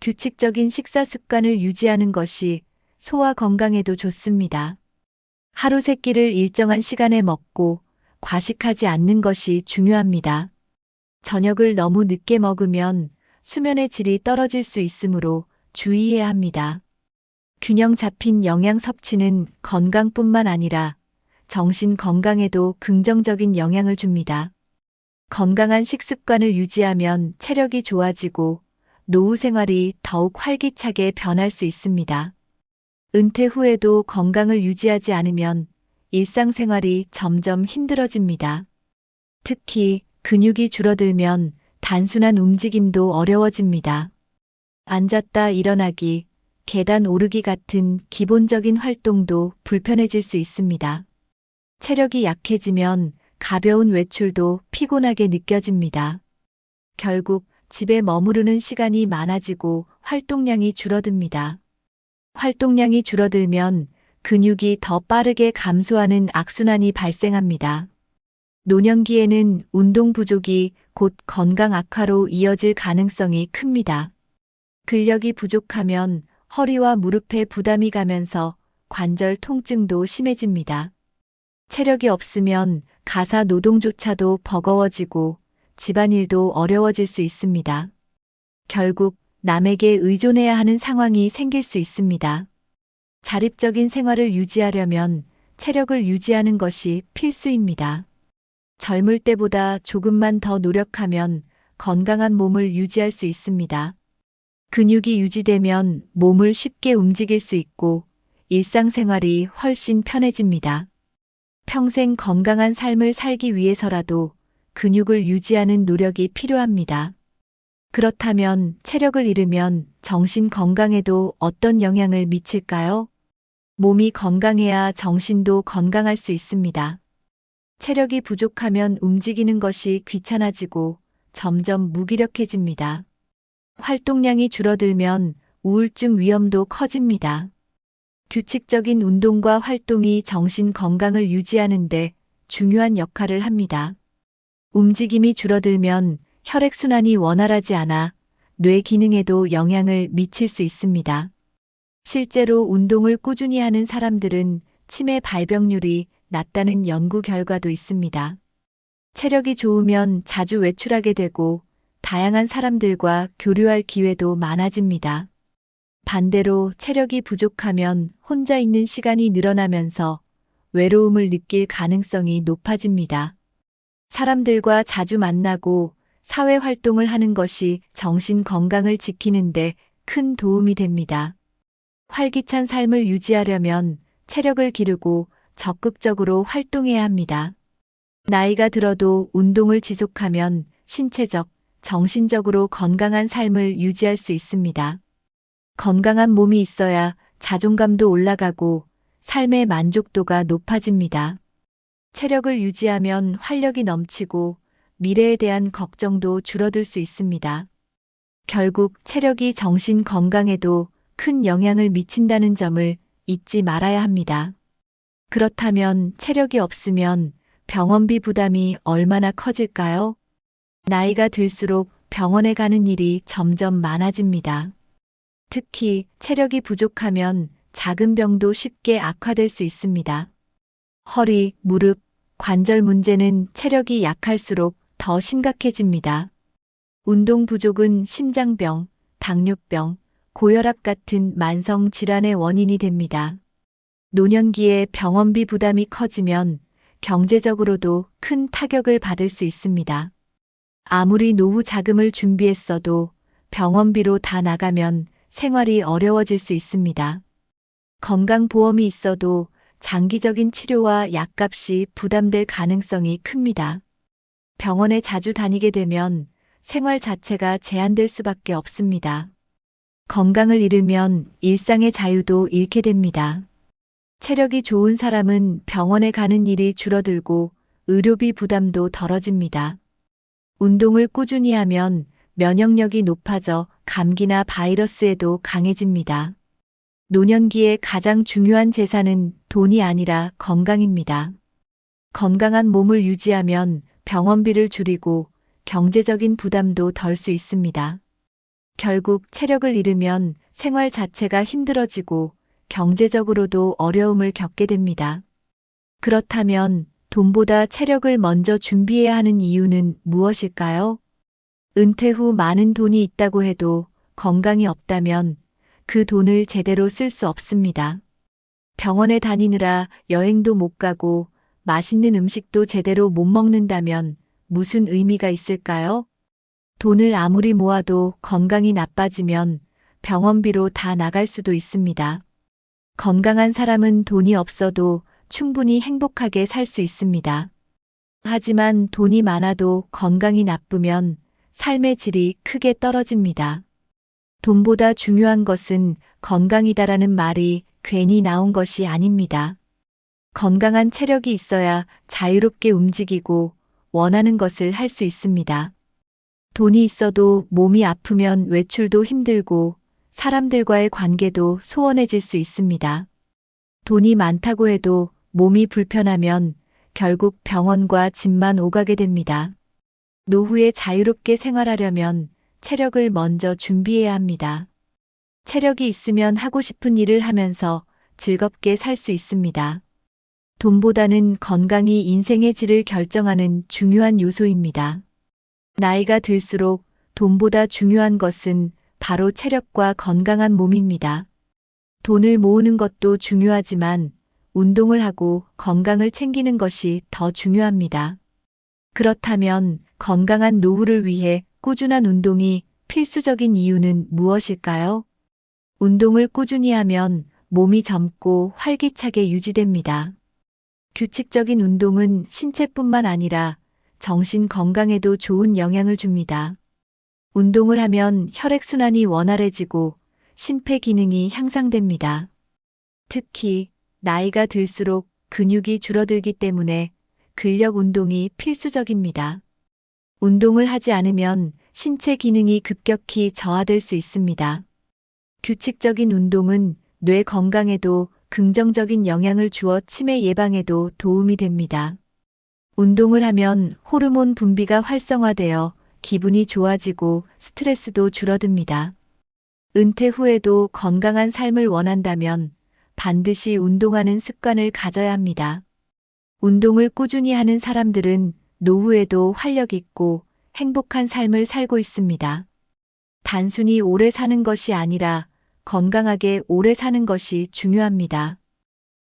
규칙적인 식사 습관을 유지하는 것이 소화 건강에도 좋습니다. 하루 세 끼를 일정한 시간에 먹고 과식하지 않는 것이 중요합니다. 저녁을 너무 늦게 먹으면 수면의 질이 떨어질 수 있으므로 주의해야 합니다. 균형 잡힌 영양 섭취는 건강뿐만 아니라 정신 건강에도 긍정적인 영향을 줍니다. 건강한 식습관을 유지하면 체력이 좋아지고 노후 생활이 더욱 활기차게 변할 수 있습니다. 은퇴 후에도 건강을 유지하지 않으면 일상생활이 점점 힘들어집니다. 특히 근육이 줄어들면 단순한 움직임도 어려워집니다. 앉았다 일어나기, 계단 오르기 같은 기본적인 활동도 불편해질 수 있습니다. 체력이 약해지면 가벼운 외출도 피곤하게 느껴집니다. 결국 집에 머무르는 시간이 많아지고 활동량이 줄어듭니다. 활동량이 줄어들면 근육이 더 빠르게 감소하는 악순환이 발생합니다. 노년기에는 운동 부족이 곧 건강 악화로 이어질 가능성이 큽니다. 근력이 부족하면 허리와 무릎에 부담이 가면서 관절 통증도 심해집니다. 체력이 없으면 가사 노동조차도 버거워지고 집안일도 어려워질 수 있습니다. 결국 남에게 의존해야 하는 상황이 생길 수 있습니다. 자립적인 생활을 유지하려면 체력을 유지하는 것이 필수입니다. 젊을 때보다 조금만 더 노력하면 건강한 몸을 유지할 수 있습니다. 근육이 유지되면 몸을 쉽게 움직일 수 있고 일상생활이 훨씬 편해집니다. 평생 건강한 삶을 살기 위해서라도 근육을 유지하는 노력이 필요합니다. 그렇다면 체력을 잃으면 정신 건강에도 어떤 영향을 미칠까요? 몸이 건강해야 정신도 건강할 수 있습니다. 체력이 부족하면 움직이는 것이 귀찮아지고 점점 무기력해집니다. 활동량이 줄어들면 우울증 위험도 커집니다. 규칙적인 운동과 활동이 정신 건강을 유지하는 데 중요한 역할을 합니다. 움직임이 줄어들면 혈액순환이 원활하지 않아 뇌 기능에도 영향을 미칠 수 있습니다. 실제로 운동을 꾸준히 하는 사람들은 치매 발병률이 낮다는 연구 결과도 있습니다. 체력이 좋으면 자주 외출하게 되고 다양한 사람들과 교류할 기회도 많아집니다. 반대로 체력이 부족하면 혼자 있는 시간이 늘어나면서 외로움을 느낄 가능성이 높아집니다. 사람들과 자주 만나고 사회 활동을 하는 것이 정신 건강을 지키는데 큰 도움이 됩니다. 활기찬 삶을 유지하려면 체력을 기르고 적극적으로 활동해야 합니다. 나이가 들어도 운동을 지속하면 신체적, 정신적으로 건강한 삶을 유지할 수 있습니다. 건강한 몸이 있어야 자존감도 올라가고 삶의 만족도가 높아집니다. 체력을 유지하면 활력이 넘치고 미래에 대한 걱정도 줄어들 수 있습니다. 결국 체력이 정신 건강에도 큰 영향을 미친다는 점을 잊지 말아야 합니다. 그렇다면 체력이 없으면 병원비 부담이 얼마나 커질까요? 나이가 들수록 병원에 가는 일이 점점 많아집니다. 특히 체력이 부족하면 작은 병도 쉽게 악화될 수 있습니다. 허리, 무릎, 관절 문제는 체력이 약할수록 더 심각해집니다. 운동 부족은 심장병, 당뇨병, 고혈압 같은 만성 질환의 원인이 됩니다. 노년기에 병원비 부담이 커지면 경제적으로도 큰 타격을 받을 수 있습니다. 아무리 노후 자금을 준비했어도 병원비로 다 나가면 생활이 어려워질 수 있습니다. 건강보험이 있어도 장기적인 치료와 약값이 부담될 가능성이 큽니다. 병원에 자주 다니게 되면 생활 자체가 제한될 수밖에 없습니다. 건강을 잃으면 일상의 자유도 잃게 됩니다. 체력이 좋은 사람은 병원에 가는 일이 줄어들고 의료비 부담도 덜어집니다. 운동을 꾸준히 하면 면역력이 높아져 감기나 바이러스에도 강해집니다. 노년기에 가장 중요한 재산은 돈이 아니라 건강입니다. 건강한 몸을 유지하면 병원비를 줄이고 경제적인 부담도 덜 수 있습니다. 결국 체력을 잃으면 생활 자체가 힘들어지고 경제적으로도 어려움을 겪게 됩니다. 그렇다면 돈보다 체력을 먼저 준비해야 하는 이유는 무엇일까요? 은퇴 후 많은 돈이 있다고 해도 건강이 없다면 그 돈을 제대로 쓸 수 없습니다. 병원에 다니느라 여행도 못 가고 맛있는 음식도 제대로 못 먹는다면 무슨 의미가 있을까요? 돈을 아무리 모아도 건강이 나빠지면 병원비로 다 나갈 수도 있습니다. 건강한 사람은 돈이 없어도 충분히 행복하게 살 수 있습니다. 하지만 돈이 많아도 건강이 나쁘면 삶의 질이 크게 떨어집니다. 돈보다 중요한 것은 건강이다라는 말이 괜히 나온 것이 아닙니다. 건강한 체력이 있어야 자유롭게 움직이고 원하는 것을 할 수 있습니다. 돈이 있어도 몸이 아프면 외출도 힘들고 사람들과의 관계도 소원해질 수 있습니다. 돈이 많다고 해도 몸이 불편하면 결국 병원과 집만 오가게 됩니다. 노후에 자유롭게 생활하려면 체력을 먼저 준비해야 합니다. 체력이 있으면 하고 싶은 일을 하면서 즐겁게 살 수 있습니다. 돈보다는 건강이 인생의 질을 결정하는 중요한 요소입니다. 나이가 들수록 돈보다 중요한 것은 바로 체력과 건강한 몸입니다. 돈을 모으는 것도 중요하지만 운동을 하고 건강을 챙기는 것이 더 중요합니다. 그렇다면 건강한 노후를 위해 꾸준한 운동이 필수적인 이유는 무엇일까요? 운동을 꾸준히 하면 몸이 젊고 활기차게 유지됩니다. 규칙적인 운동은 신체뿐만 아니라 정신 건강에도 좋은 영향을 줍니다. 운동을 하면 혈액순환이 원활해지고 심폐 기능이 향상됩니다. 특히 나이가 들수록 근육이 줄어들기 때문에 근력 운동이 필수적입니다. 운동을 하지 않으면 신체 기능이 급격히 저하될 수 있습니다. 규칙적인 운동은 뇌 건강에도 긍정적인 영향을 주어 치매 예방에도 도움이 됩니다. 운동을 하면 호르몬 분비가 활성화되어 기분이 좋아지고 스트레스도 줄어듭니다. 은퇴 후에도 건강한 삶을 원한다면 반드시 운동하는 습관을 가져야 합니다. 운동을 꾸준히 하는 사람들은 노후에도 활력 있고 행복한 삶을 살고 있습니다. 단순히 오래 사는 것이 아니라 건강하게 오래 사는 것이 중요합니다.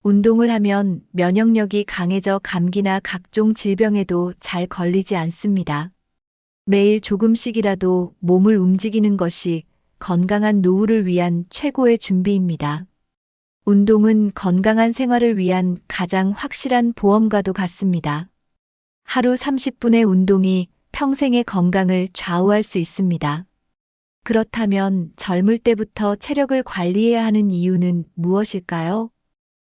운동을 하면 면역력이 강해져 감기나 각종 질병에도 잘 걸리지 않습니다. 매일 조금씩이라도 몸을 움직이는 것이 건강한 노후를 위한 최고의 준비입니다. 운동은 건강한 생활을 위한 가장 확실한 보험과도 같습니다. 하루 30분의 운동이 평생의 건강을 좌우할 수 있습니다. 그렇다면 젊을 때부터 체력을 관리해야 하는 이유는 무엇일까요?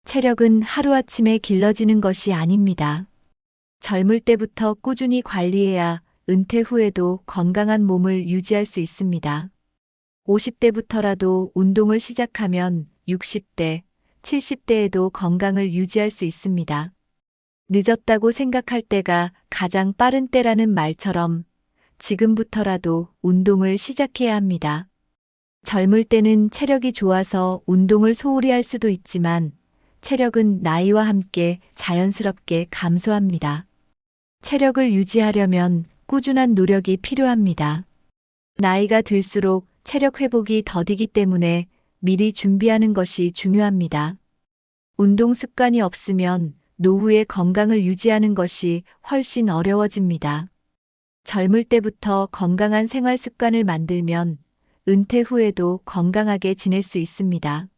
체력은 하루아침에 길러지는 것이 아닙니다. 젊을 때부터 꾸준히 관리해야 은퇴 후에도 건강한 몸을 유지할 수 있습니다. 50대부터라도 운동을 시작하면 60대, 70대에도 건강을 유지할 수 있습니다. 늦었다고 생각할 때가 가장 빠른 때라는 말처럼 지금부터라도 운동을 시작해야 합니다. 젊을 때는 체력이 좋아서 운동을 소홀히 할 수도 있지만 체력은 나이와 함께 자연스럽게 감소합니다. 체력을 유지하려면 꾸준한 노력이 필요합니다. 나이가 들수록 체력 회복이 더디기 때문에 미리 준비하는 것이 중요합니다. 운동 습관이 없으면 노후의 건강을 유지하는 것이 훨씬 어려워집니다. 젊을 때부터 건강한 생활 습관을 만들면 은퇴 후에도 건강하게 지낼 수 있습니다.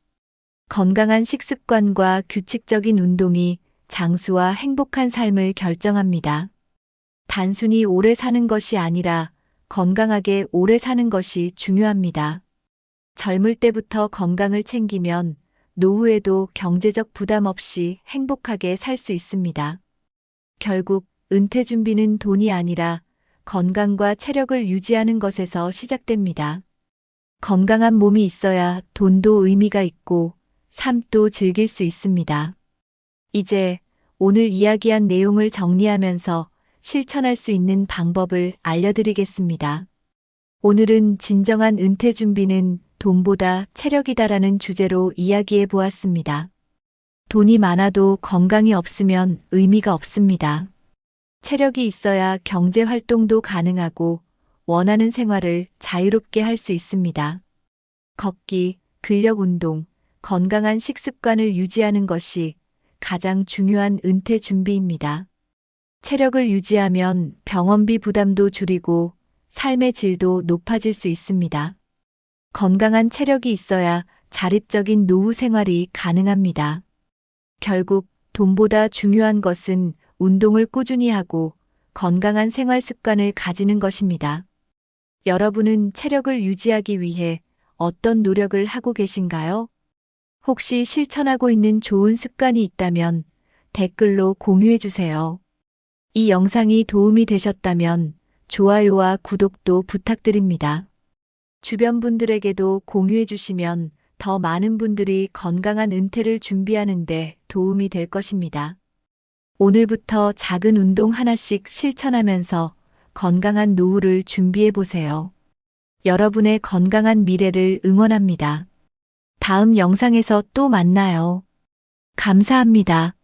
건강한 식습관과 규칙적인 운동이 장수와 행복한 삶을 결정합니다. 단순히 오래 사는 것이 아니라 건강하게 오래 사는 것이 중요합니다. 젊을 때부터 건강을 챙기면 노후에도 경제적 부담 없이 행복하게 살 수 있습니다. 결국 은퇴 준비는 돈이 아니라 건강과 체력을 유지하는 것에서 시작됩니다. 건강한 몸이 있어야 돈도 의미가 있고 삶도 즐길 수 있습니다. 이제 오늘 이야기한 내용을 정리하면서 실천할 수 있는 방법을 알려드리겠습니다. 오늘은 진정한 은퇴 준비는 돈보다 체력이다라는 주제로 이야기해 보았습니다. 돈이 많아도 건강이 없으면 의미가 없습니다. 체력이 있어야 경제 활동도 가능하고 원하는 생활을 자유롭게 할 수 있습니다. 걷기, 근력 운동, 건강한 식습관을 유지하는 것이 가장 중요한 은퇴 준비입니다. 체력을 유지하면 병원비 부담도 줄이고 삶의 질도 높아질 수 있습니다. 건강한 체력이 있어야 자립적인 노후 생활이 가능합니다. 결국 돈보다 중요한 것은 운동을 꾸준히 하고 건강한 생활 습관을 가지는 것입니다. 여러분은 체력을 유지하기 위해 어떤 노력을 하고 계신가요? 혹시 실천하고 있는 좋은 습관이 있다면 댓글로 공유해 주세요. 이 영상이 도움이 되셨다면 좋아요와 구독도 부탁드립니다. 주변 분들에게도 공유해 주시면 더 많은 분들이 건강한 은퇴를 준비하는 데 도움이 될 것입니다. 오늘부터 작은 운동 하나씩 실천하면서 건강한 노후를 준비해 보세요. 여러분의 건강한 미래를 응원합니다. 다음 영상에서 또 만나요. 감사합니다.